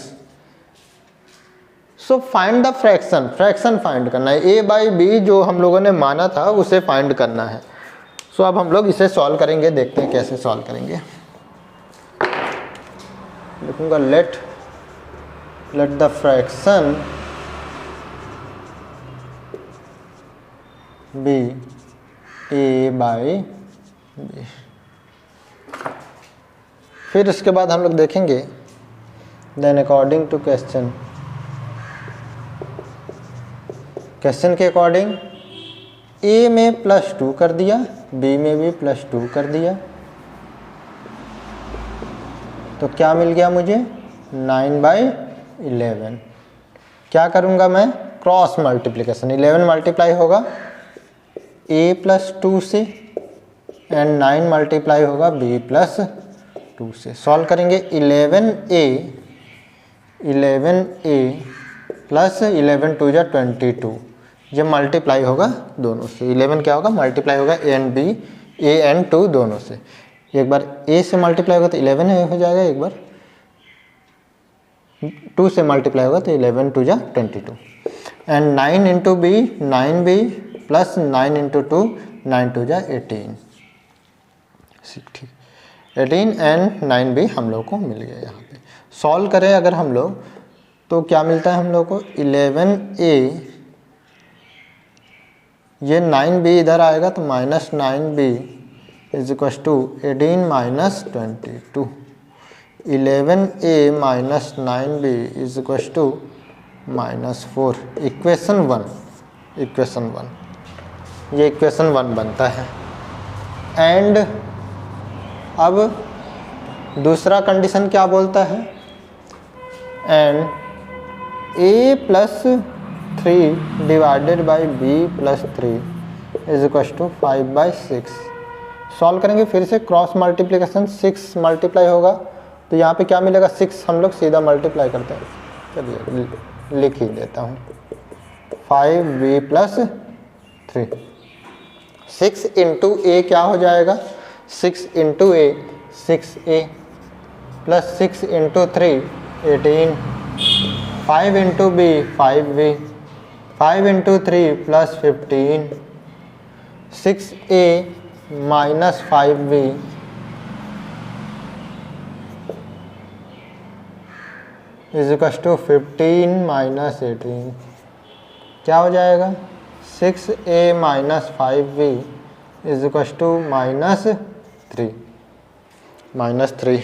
So find the fraction, fraction find करना है, a/b जो हम लोगों ने माना था उसे फाइंड करना है। सो अब हम लोग इसे सॉल्व करेंगे, देखते हैं कैसे सॉल्व करेंगे। लिखूंगा let the fraction B a/b। फिर इसके बाद हम लोग देखेंगे देन अकॉर्डिंग टू क्वेश्चन के अकॉर्डिंग a में +2 कर दिया, b में भी +2 कर दिया, तो क्या मिल गया मुझे 9/11। क्या करूँगा मैं, क्रॉस मल्टीप्लिकेशन, 11 मल्टीप्लाई होगा a +2 से एंड 9 मल्टीप्लाई होगा b +2 से। सॉल्व करेंगे 11a प्लस 11 2 जा 22, ये मल्टीप्लाई होगा दोनों से। 11 क्या होगा, मल्टीप्लाई होगा a एंड 2 दोनों से। एक बार a से मल्टीप्लाई होगा तो 11 हो जाएगा, एक बार 2 से मल्टीप्लाई होगा तो 11 2 जा 22 and 9 into b 9b plus 9 into 2 9 2 जा 18, ठीक 18 एंड 9b हम लोग को मिल गया। यहाँ पे सॉल्व करें अगर हम लोग तो क्या मिलता है हम लोग को 11a, ये 9b इधर आएगा तो -9b is equal to 18 minus 22, 11a minus 9b is equal to -4। Equation 1 ये इक्वेशन 1 बनता है। एंड अब दूसरा कंडीशन क्या बोलता है, and a plus 3 divided by b plus 3 is equal to 5/6। Solve करेंगे फिर से क्रॉस मल्टीप्लिकेशन, 6 मल्टीप्लाई होगा तो यहाँ पे क्या मिलेगा 6, हम लोग सीधा मल्टीप्लाई करते हैं, चलिए लिख ही देता हूँ 5b प्लस 3। 6 इंटू a क्या हो जाएगा, 6 into a 6a plus 6 into 3 18, 5 into b 5v, 5 into 3 plus 15, 6a minus 5v is equal to 15 minus 18। क्या हो जाएगा? 6a minus 5v is equal to -3।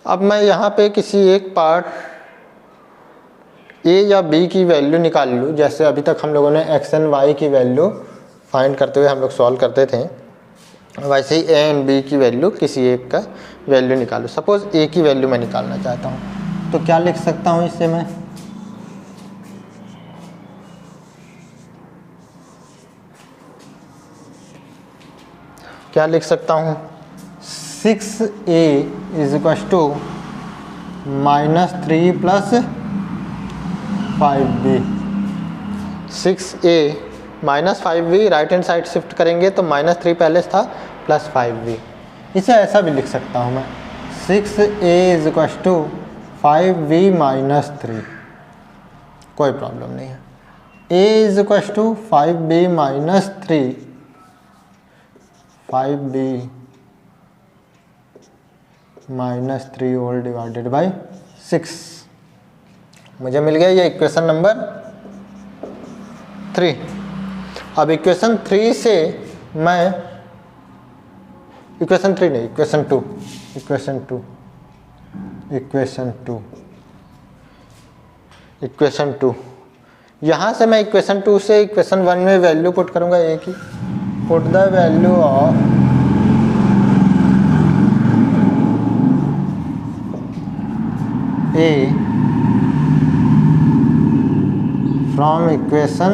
अब मैं यहाँ पे किसी एक पार्ट a या b की वैल्यू निकाल लूँ। जैसे अभी तक हम लोगों ने x एंड y की वैल्यू फाइंड करते हुए हम लोग सॉल्व करते थे, वैसे ही a एंड b की वैल्यू किसी एक का वैल्यू निकालूँ। सपोज a की वैल्यू मैं निकालना चाहता हूँ, तो क्या लिख सकता हूँ इससे मैं? क्या लिख सकता हूँ? 6a is equal to -3 plus 5b। 6a minus 5b right hand side shift करेंगे तो -3 पहले था प्लस 5b। इसे ऐसा भी लिख सकता हूँ मैं, 6a is equal to 5b minus 3। कोई प्रॉब्लम नहीं है। a is equal to 5b minus 3, 5b minus 3 whole divided by 6। मुझे मिल गया ये इक्वेशन नंबर 3। अब इक्वेशन 3 से मैं इक्वेशन 3 नहीं, इक्वेशन 2 यहाँ से मैं इक्वेशन 2 से इक्वेशन 1 में वैल्यू पुट करूँगा a की। Put the value of a from equation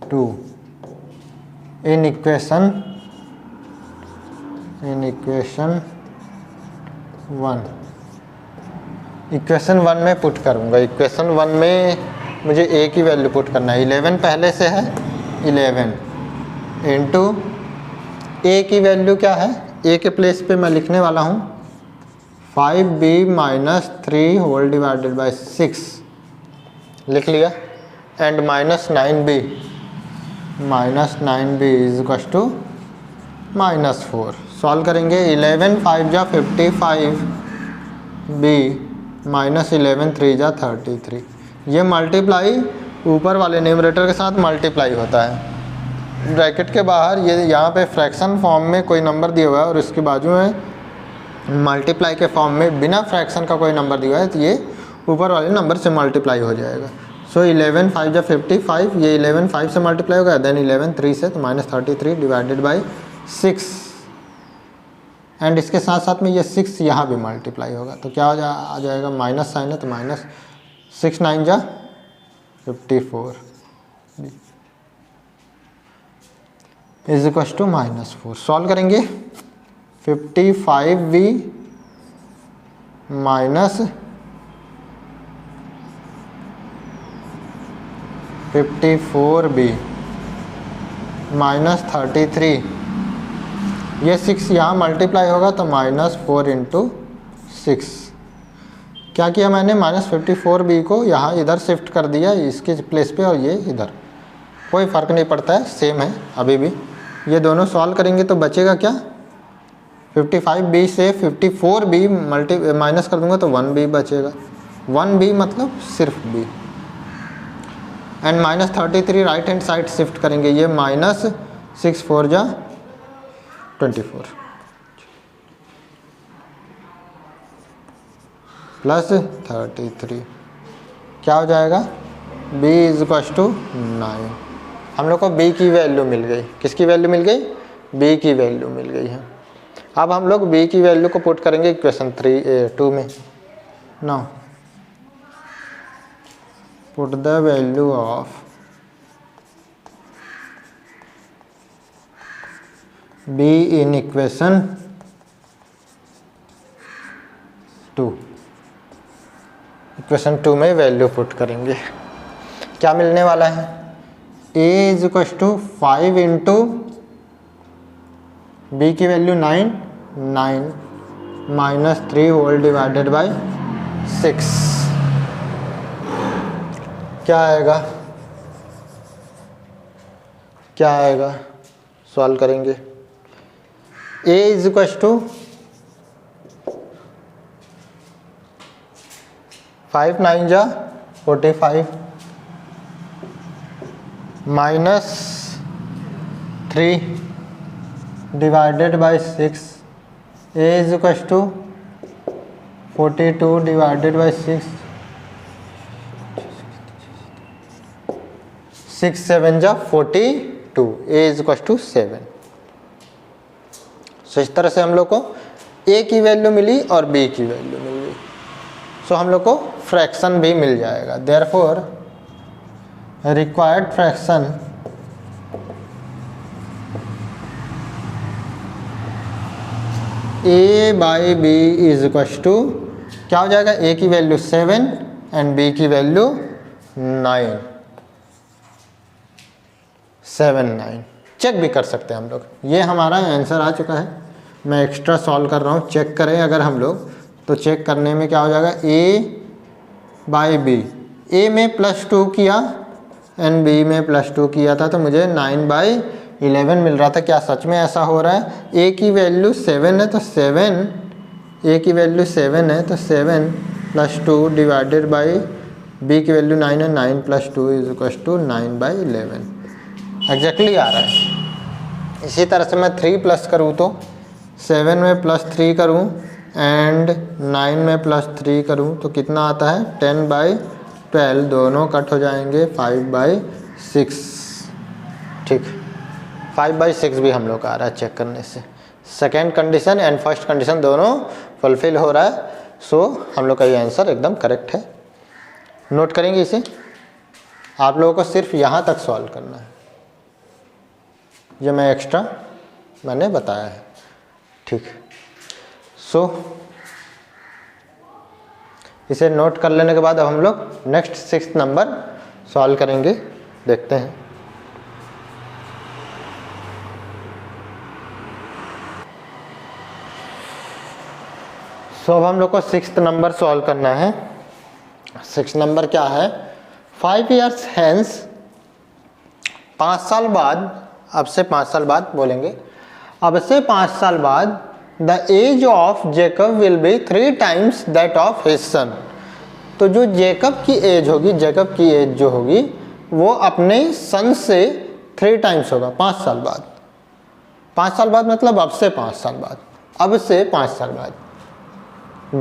2 in equation 1। Equation 1 में पुट करूँगा। इक्वेशन 1 में मुझे a की वैल्यू पुट करना है। 11 पहले से है, 11 इंटू a की वैल्यू क्या है? a के प्लेस पे मैं लिखने वाला हूँ 5b minus 3 whole divided by 6, लिख लिया। And -9b is equal to -4। Solve करेंगे। 11 5 जा 55, b माइनस 11 3 जा 33। ये मल्टीप्लाई ऊपर वाले न्यूमरेटर के साथ मल्टीप्लाई होता है। ब्रैकेट के बाहर ये यहाँ पे फ्रैक्शन फॉर्म में कोई नंबर दिया हुआ है और इसके बाजू में मल्टीप्लाई के फॉर्म में बिना फ्रैक्शन का कोई नंबर दिया हुआ है, तो ये ऊपर वाले नंबर से मल्टीप्लाई हो जाएगा। सो 11 5 जा 55, ये 11 5 से मल्टीप्लाई होगा, देन 11 3 से, तो -33 डिवाइडेड बाई 6। एंड इसके साथ साथ में ये 6 यहाँ भी मल्टीप्लाई होगा, तो क्या आ जाएगा? माइनस साइन है तो माइनस 6 9 जा 54 इज इक्वल टू -4। सॉल्व करेंगे। 55v माइनस 54b माइनस 33, ये 6 यहाँ मल्टीप्लाई होगा तो -4 इंटू 6। क्या किया मैंने? -54b को यहाँ इधर शिफ्ट कर दिया इसके प्लेस पे, और ये इधर। कोई फ़र्क नहीं पड़ता है, सेम है अभी भी। ये दोनों सॉल्व करेंगे तो बचेगा क्या? 55b से 54b माइनस कर दूंगा तो 1b बचेगा। 1b मतलब सिर्फ b। And -33 right hand side shift करेंगे, ये -6 4 जा 24 प्लस 33। क्या हो जाएगा? b is equal to 9। हम लोग को b की वैल्यू मिल गई। किसकी वैल्यू मिल गई? b की वैल्यू मिल गई है। अब हम लोग b की वैल्यू को पुट करेंगे इक्वेशन 2 में। Now put the value of b in equation 2। Equation 2 में वैल्यू पुट करेंगे। क्या मिलने वाला है? a is equal to 5 into b की value 9, 9 minus 3 whole divided by 6 क्या आएगा, क्या आएगा, सॉल्व करेंगे। a इज इक्वल टू 5 9 जा 45 minus 3 divided by 6, a is equal to 42 divided by 6, 6 7 जा 42, a is equal to 7। So इस तरह से हम लोग को a की वैल्यू मिली और b की वैल्यू मिल गई। सो हम लोग को फ्रैक्शन भी मिल जाएगा। Therefore required fraction a by b is equal to क्या हो जाएगा, a की वैल्यू 7 एंड b की वैल्यू 9, 7 9। चेक भी कर सकते हैं हम लोग। ये हमारा आंसर आ चुका है, मैं एक्स्ट्रा सॉल्व कर रहा हूँ। चेक करें अगर हम लोग तो चेक करने में क्या हो जाएगा, a बाई बी, a में +2 किया एंड b में +2 किया था तो मुझे 9/11 मिल रहा था। क्या सच में ऐसा हो रहा है? a की वैल्यू 7 है तो 7, a की वैल्यू 7 है तो 7 + 2 डिवाइडेड बाई b की वैल्यू 9 है, 9 + 2 इज इक्वल टू 9/11 एग्जैक्टली आ रहा है। इसी तरह से मैं 3 प्लस करूँ तो 7 में +3 करूँ एंड 9 में +3 करूँ तो कितना आता है, 10/12, दोनों कट हो जाएंगे, 5/6। ठीक, 5/6 भी हम लोग का आ रहा है चेक करने से। Second condition and first condition दोनों फुलफिल हो रहा है। सो हम लोग का ये आंसर एकदम करेक्ट है। नोट करेंगे इसे, आप लोगों को सिर्फ यहाँ तक सॉल्व करना है, ये मैं एक्स्ट्रा मैंने बताया है। ठीक, सो इसे नोट कर लेने के बाद अब हम लोग नेक्स्ट 6th नंबर सॉल्व करेंगे, देखते हैं। सो अब हम लोग को 6th नंबर सॉल्व करना है। 6th नंबर क्या है, 5 years hence, 5 साल बाद, अब से 5 साल बाद बोलेंगे, अब से 5 साल बाद the age of Jacob will be 3 times that of his son. तो जो जेकब की एज होगी, जेकब की एज जो होगी वो अपने सन से 3 times होगा 5 साल बाद। 5 साल बाद मतलब अब से 5 साल बाद, अब से 5 साल बाद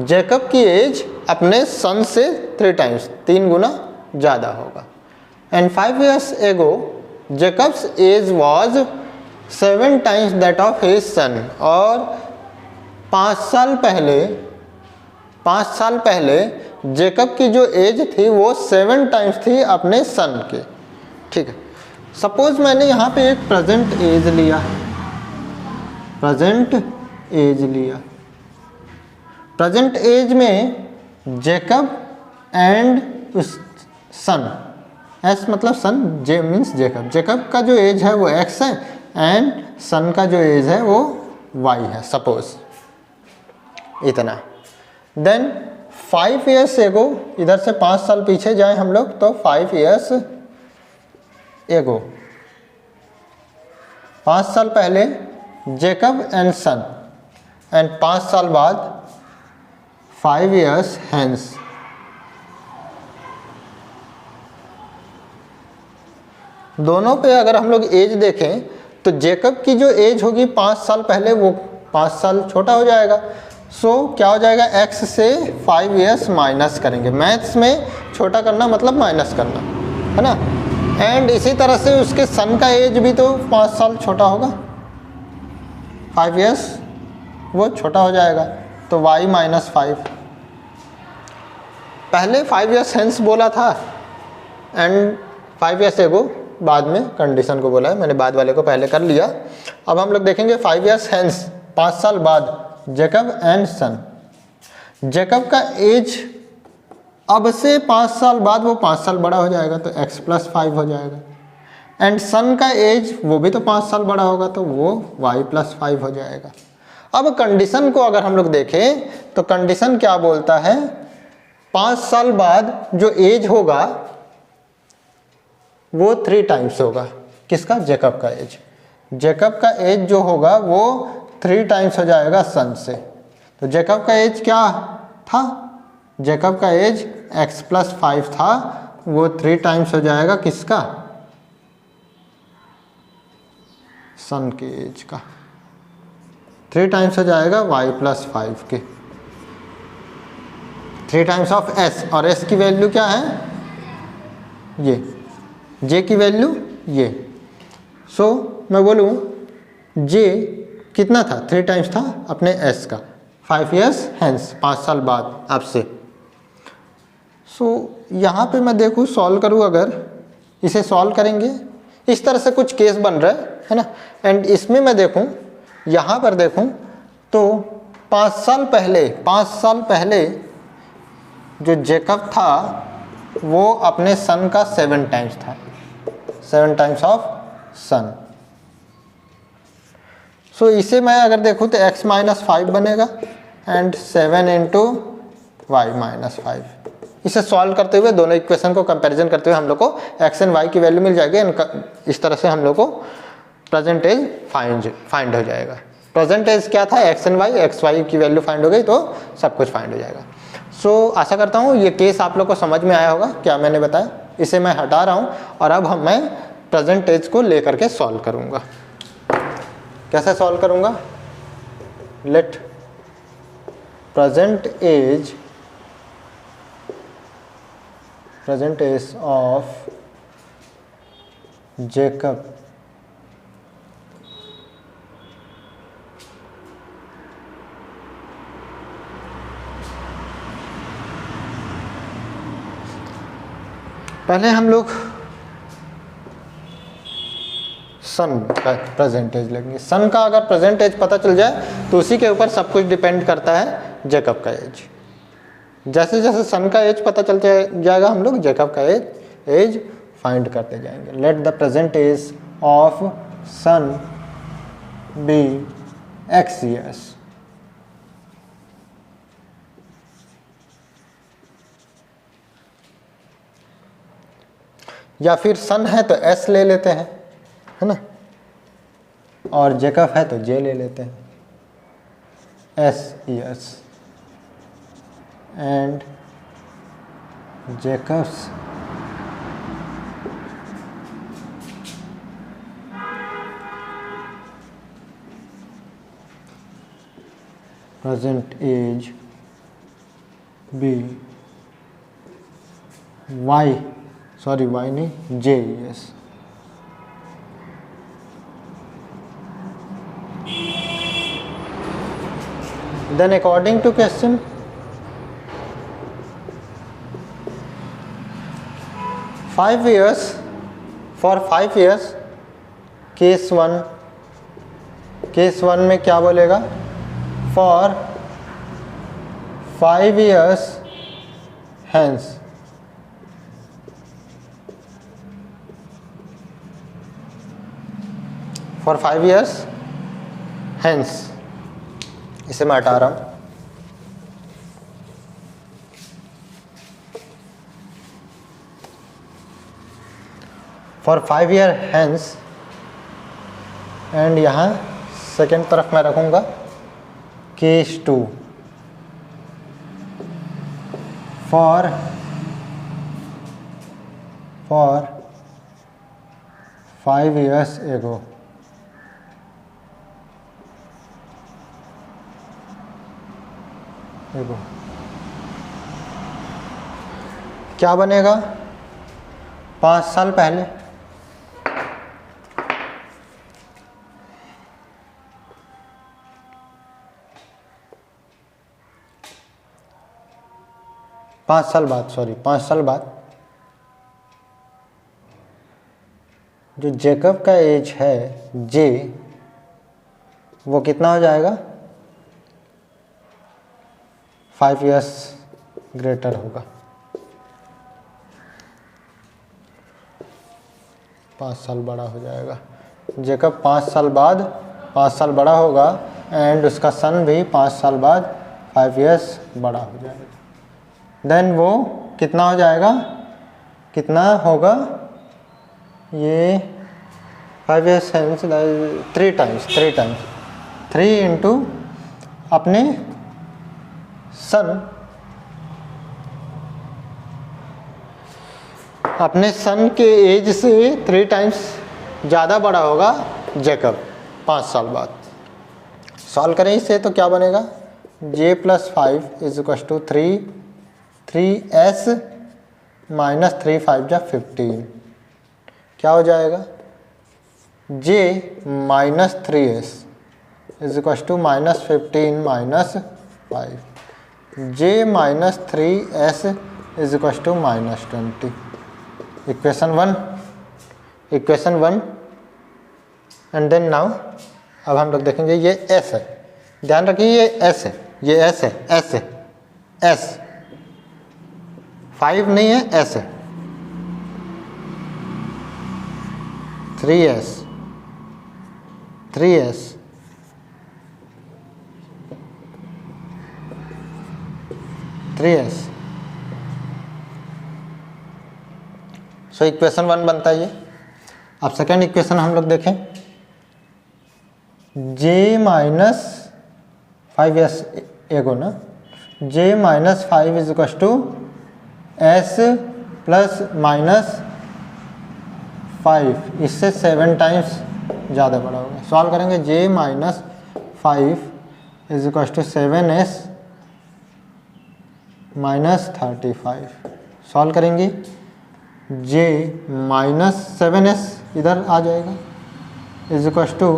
जेकब की एज अपने सन से 3 times, 3 गुना ज़्यादा होगा। And 5 years ago Jacob's age was 7 times that of his son. और 5 साल पहले जेकब की जो एज थी वो 7 times थी अपने सन के। ठीक है, सपोज मैंने यहाँ पे एक प्रेजेंट एज लिया, प्रेजेंट एज में जेकब एंड उस सन, एस मतलब सन, जे मीन्स जेकब, जेकब का जो एज है वो x है एंड सन का जो एज है वो y है, सपोज इतना। देन 5 years ago, इधर से 5 साल पीछे जाए हम लोग तो 5 years ago, 5 साल पहले जेकब एंड सन, एंड 5 साल बाद 5 years hence। दोनों पे अगर हम लोग एज देखें तो जेकब की जो एज होगी 5 साल पहले वो 5 साल छोटा हो जाएगा। सो क्या हो जाएगा, x से 5 years माइनस करेंगे। मैथ्स में छोटा करना मतलब माइनस करना है ना। एंड इसी तरह से उसके सन का एज भी तो 5 साल छोटा होगा, 5 years वो छोटा हो जाएगा तो y - 5। पहले 5 years hence बोला था एंड 5 years ago बाद में कंडीशन को बोला है, मैंने बाद वाले को पहले कर लिया। अब हम लोग देखेंगे 5 years hence, 5 साल बाद जेकब एंड सन। जेकब का एज अब से 5 साल बाद वो 5 साल बड़ा हो जाएगा तो x + 5 हो जाएगा। एंड सन का एज वो भी तो 5 साल बड़ा होगा, तो वो y+5 हो जाएगा। अब कंडीशन को अगर हम लोग देखें तो कंडीशन क्या बोलता है, 5 साल बाद जो एज होगा वो 3 टाइम्स होगा। किसका? जेकब का एज। जेकब का एज जो होगा वो 3 टाइम्स हो जाएगा सन से। तो जेकब का एज क्या था? जेकब का एज x+5 था, वो 3 टाइम्स हो जाएगा किसका? सन के एज का। 3 टाइम्स हो जाएगा y+5 के, 3 टाइम्स ऑफ s, और s की वैल्यू क्या है? ये j की वैल्यू ये। सो मैं बोलूँ j कितना था? 3 टाइम्स था अपने s का, 5 years hence, 5 साल बाद आपसे। सो यहाँ पे मैं देखूँ सॉल्व करूँ, अगर इसे सॉल्व करेंगे इस तरह से कुछ केस बन रहा है ना। एंड इसमें मैं देखूँ, यहाँ पर देखूँ तो 5 साल पहले जो जेकब था वो अपने सन का 7 टाइम्स था, 7 टाइम्स ऑफ सन। सो इसे मैं अगर देखूँ तो x-5 बनेगा एंड 7 इंटू y-5। इसे सॉल्व करते हुए दोनों इक्वेशन को कंपैरिजन करते हुए हम लोग को x एंड y की वैल्यू मिल जाएगी। इस तरह से हम लोग को प्रेजेंट एज फाइंड हो जाएगा। प्रेजेंट एज क्या था? x and y, x y की वैल्यू फाइंड हो गई तो सब कुछ फाइंड हो जाएगा। सो आशा करता हूँ ये केस आप लोग को समझ में आया होगा क्या मैंने बताया। इसे मैं हटा रहा हूँ और अब मैं प्रेजेंट एज को लेकर के सॉल्व करूँगा। कैसे सॉल्व करूँगा? Let present age of Jacob पहले हम लोग सन का प्रेजेंटेज लेंगे। सन का अगर प्रेजेंटेज पता चल जाए तो उसी के ऊपर सब कुछ डिपेंड करता है जेकब का एज। जैसे जैसे सन का एज पता चल जाएगा हम लोग जेकब का एज फाइंड करते जाएंगे। Let the present age of son be x years। या फिर सन है तो s ले लेते हैं, है ना, और जेकब है तो j ले लेते हैं, s years and Jacob's present age be y नहीं j years। Then according to question, for 5 years, case one में क्या बोलेगा? For 5 years hence, for 5 years hence, इसे मैं हटा रहा हूँ। For 5 year hence, एंड यहाँ सेकेंड तरफ मैं रखूँगा केस 2 for 5 years ago। क्या बनेगा? 5 साल पहले। पाँच साल बाद जो जेकब का एज है जे, वो कितना हो जाएगा? 5 years ग्रेटर होगा। 5 साल बड़ा हो जाएगा। जेकब 5 साल बाद 5 साल बड़ा होगा एंड उसका सन भी 5 साल बाद 5 इयर्स बड़ा हो जाएगा। देन वो कितना हो जाएगा, कितना होगा ये 5 इयर्स हेंस 3 टाइम्स 3 इंटू अपने सन के एज से 3 टाइम्स ज़्यादा बड़ा होगा जेकब 5 साल बाद। सॉल्व करें इसे तो क्या बनेगा, j + 5 is equal to 3s minus 3 5 जा 15। क्या हो जाएगा, j minus 3s is equal to minus 15 minus 5, j minus 3s is equal to minus 20। Equation 1 and then now अब हम लोग देखेंगे ये s है, ध्यान रखिए ये s है, ये s है, s 5 नहीं है, s है। 3s सो इक्वेशन 1 बनता है ये। अब सेकेंड इक्वेशन हम लोग देखें, j माइनस 5s एगो ना, j minus 5 is equal to s plus minus 5, इससे 7 टाइम्स ज़्यादा बड़ा होगा। सॉल्व करेंगे, j minus 5 is equal to 7s minus 35। Solve करेंगे, j माइनस 7s इधर आ जाएगा is equal to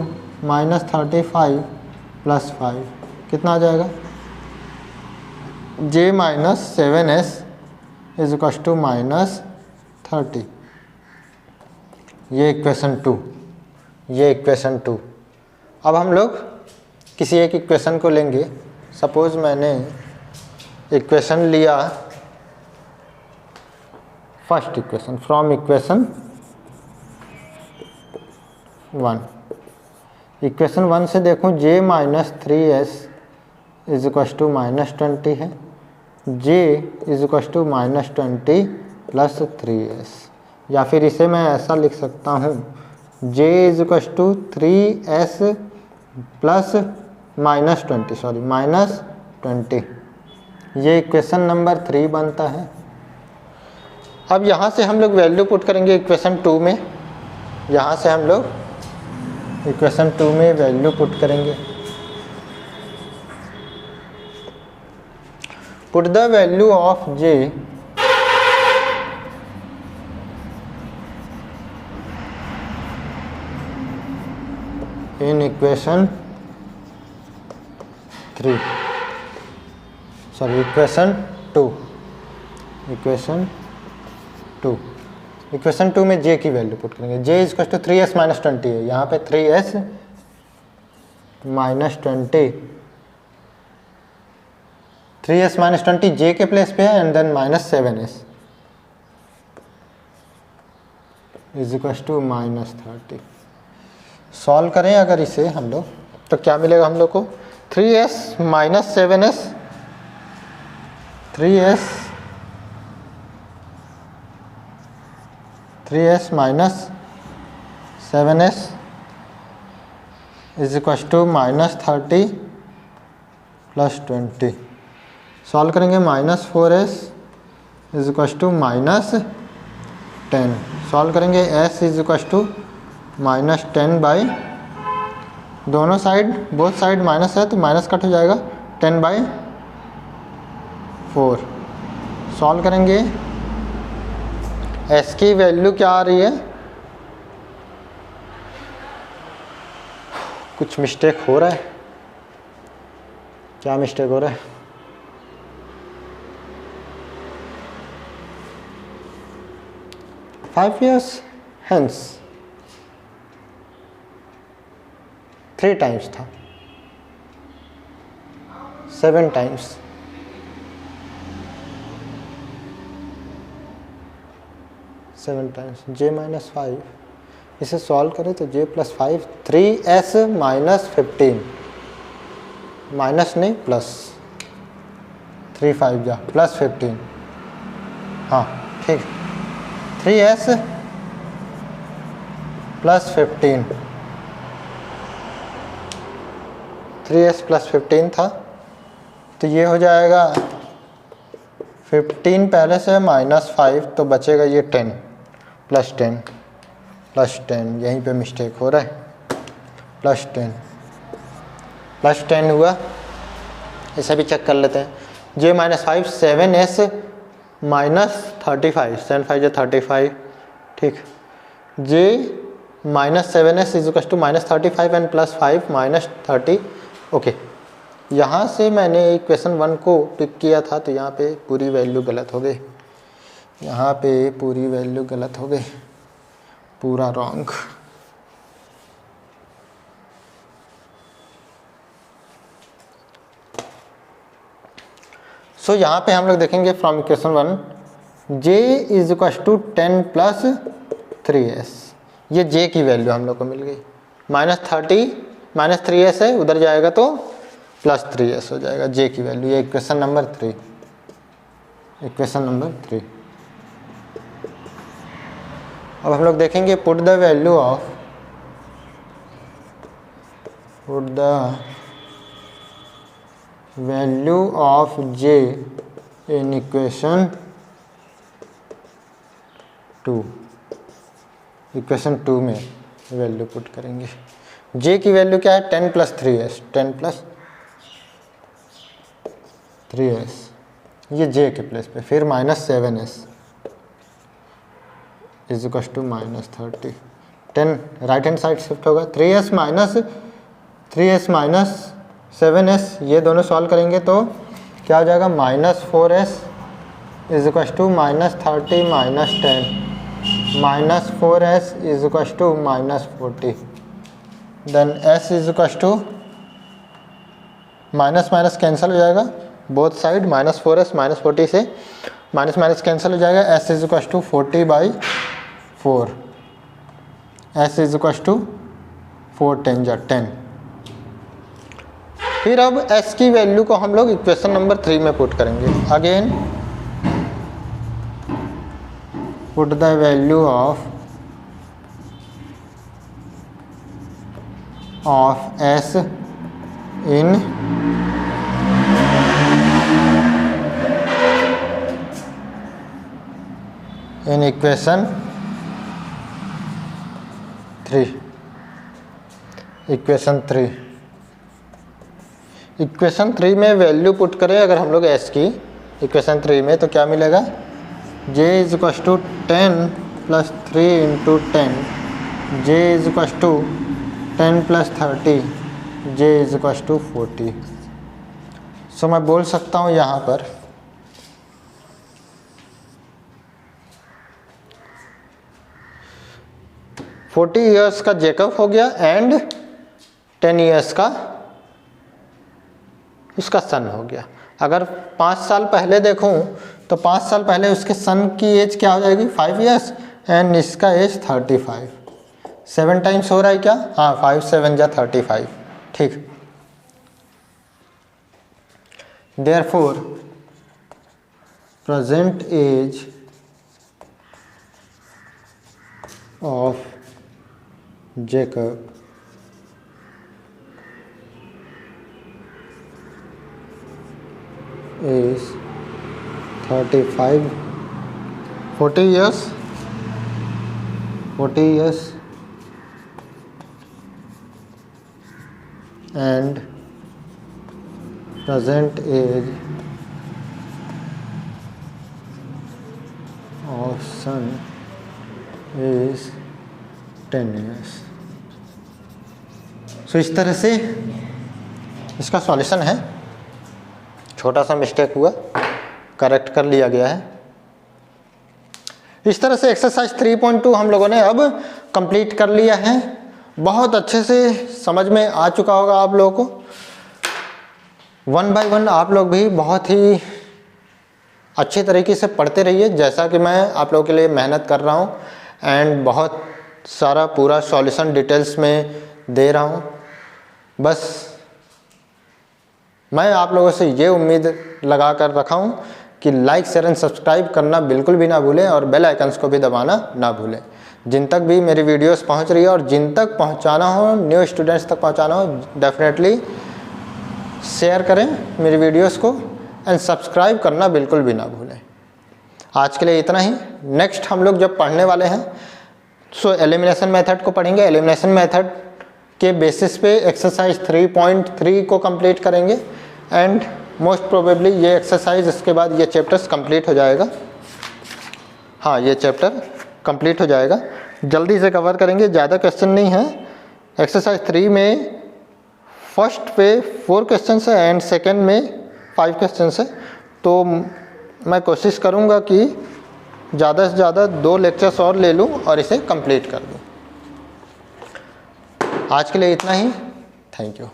minus 35 plus 5, कितना आ जाएगा, j minus 7s is equal to minus 30। ये इक्वेशन 2। अब हम लोग किसी एक इक्वेशन को लेंगे। सपोज मैंने इक्वेशन लिया first equation from equation 1। Equation 1 से देखूं, j minus 3s is equal to minus 20 है, j is equal to minus 20 plus 3s, या फिर इसे मैं ऐसा लिख सकता हूँ, j is equal to 3s plus minus 20। ये इक्वेशन नंबर 3 बनता है। अब यहाँ से हम लोग वैल्यू पुट करेंगे इक्वेशन 2 में, यहाँ से हम लोग इक्वेशन 2 में वैल्यू पुट करेंगे। Put the value of j in equation 2। Equation 2 में j की वैल्यू पुट करेंगे। j is equal to 3s minus 20 है, यहाँ पे 3s minus 20, 3s minus 20 j के प्लेस पे है and then minus 7s is equal to minus 30। Solve करें अगर इसे हम लोग तो क्या मिलेगा हम लोग को, 3s minus 7s, 3s minus 7s is equal to minus 30 plus 20। Solve करेंगे, minus 4s is equal to minus 10। Solve करेंगे, s is equal to minus 10 by, दोनों साइड बोथ साइड माइनस है तो माइनस कट हो जाएगा, 10 by 4। Solve करेंगे, s की value क्या आ रही है, कुछ मिस्टेक हो रहा है, क्या मिस्टेक हो रहा है, फाइव ईयर्स हेंस 3 टाइम्स था, 7 टाइम्स, j माइनस 5 इसे सॉल्व करें तो j + 5 3s - 15 माइनस नहीं प्लस 3 5 जा प्लस 15 हाँ ठीक 3s + 15 3s + 15 था तो ये हो जाएगा 15 पहले से -5 तो बचेगा ये 10 + 10 यहीं पे मिस्टेक हो रहा है +10 हुआ। इसे भी चेक कर लेते हैं j - 5 7s - 35 7 5 जा 35 ठीक j - 7s = -35 एंड +5 -30 ओके। यहाँ से मैंने इक्वेशन 1 को पिक किया था तो यहाँ पे पूरी वैल्यू गलत हो गई, यहाँ पे पूरी वैल्यू गलत हो गई, पूरा रॉन्ग। सो यहाँ पे हम लोग देखेंगे फ्रॉम इक्वेशन 1 j = 10 + 3s ये j की वैल्यू हम लोग को मिल गई -30 -3s है उधर जाएगा तो +3s हो जाएगा j की वैल्यू। ये इक्वेशन नंबर 3 अब हम लोग देखेंगे put the value of j in equation 2 में वैल्यू पुट करेंगे। j की वैल्यू क्या है 10 + 3s 10 + 3s ये j के प्लेस पे फिर -7s = -30 10 right hand side shift होगा 3s - 7s ये दोनों सॉल्व करेंगे तो क्या हो जाएगा -4s = -30 -10 -4s = -40 then s = minus cancel हो जाएगा बोथ साइड -4s -40 से माइनस कैंसिल हो जाएगा s = 40/4 s = 4 10 जा 10। फिर अब s की वैल्यू को हम लोग इक्वेशन नंबर 3 में पुट करेंगे। Again put the value of s in equation 3 equation 3 में वैल्यू पुट करें अगर हम लोग s की इक्वेशन 3 में तो क्या मिलेगा j = 10 + 3 × 10 j = 10 + 30 j = 40। सो मैं बोल सकता हूँ यहाँ पर 40 इयर्स का जेकब हो गया एंड 10 इयर्स का उसका सन हो गया। अगर 5 साल पहले देखूं तो 5 साल पहले उसके सन की एज क्या हो जाएगी 5 इयर्स एंड इसका एज 35 7 टाइम्स हो रहा है क्या हाँ 5 7 जा 35 ठीक। Therefore present age of Jacob is 35 40 years and present age of son is 10 years। सो इस तरह से इसका सॉल्यूशन है। छोटा सा मिस्टेक हुआ करेक्ट कर लिया गया है। इस तरह से एक्सरसाइज 3.2 हम लोगों ने अब कंप्लीट कर लिया है। बहुत अच्छे से समझ में आ चुका होगा आप लोगों को। 1 बाय 1 आप लोग भी बहुत ही अच्छे तरीके से पढ़ते रहिए जैसा कि मैं आप लोगों के लिए मेहनत कर रहा हूँ एंड बहुत सारा पूरा सॉल्यूशन डिटेल्स में दे रहा हूँ। बस मैं आप लोगों से ये उम्मीद लगा कर रखा हूँ कि लाइक शेयर एंड सब्सक्राइब करना बिल्कुल भी ना भूलें और बेल आइकन्स को भी दबाना ना भूलें। जिन तक भी मेरी वीडियोस पहुँच रही है और जिन तक पहुँचाना हो, न्यू स्टूडेंट्स तक पहुँचाना हो, डेफिनेटली शेयर करें मेरी वीडियोस को एंड सब्सक्राइब करना बिल्कुल भी ना भूलें। आज के लिए इतना ही। नेक्स्ट हम लोग जब पढ़ने वाले हैं सो एलिमिनेशन मेथड को पढ़ेंगे। एलिमिनेशन मेथड के बेसिस पे एक्सरसाइज 3.3 को कंप्लीट करेंगे एंड मोस्ट प्रोबेबली ये एक्सरसाइज इसके बाद ये चैप्टर्स कंप्लीट हो जाएगा। हाँ, ये चैप्टर कंप्लीट हो जाएगा, जल्दी से कवर करेंगे, ज़्यादा क्वेश्चन नहीं है। एक्सरसाइज 3 में फर्स्ट पे 4 क्वेश्चन है एंड सेकेंड में 5 क्वेश्चन है, तो मैं कोशिश करूँगा कि ज़्यादा से ज़्यादा 2 लेक्चर्स और ले लूँ और इसे कंप्लीट कर दूँ। आज के लिए इतना ही। Thank you.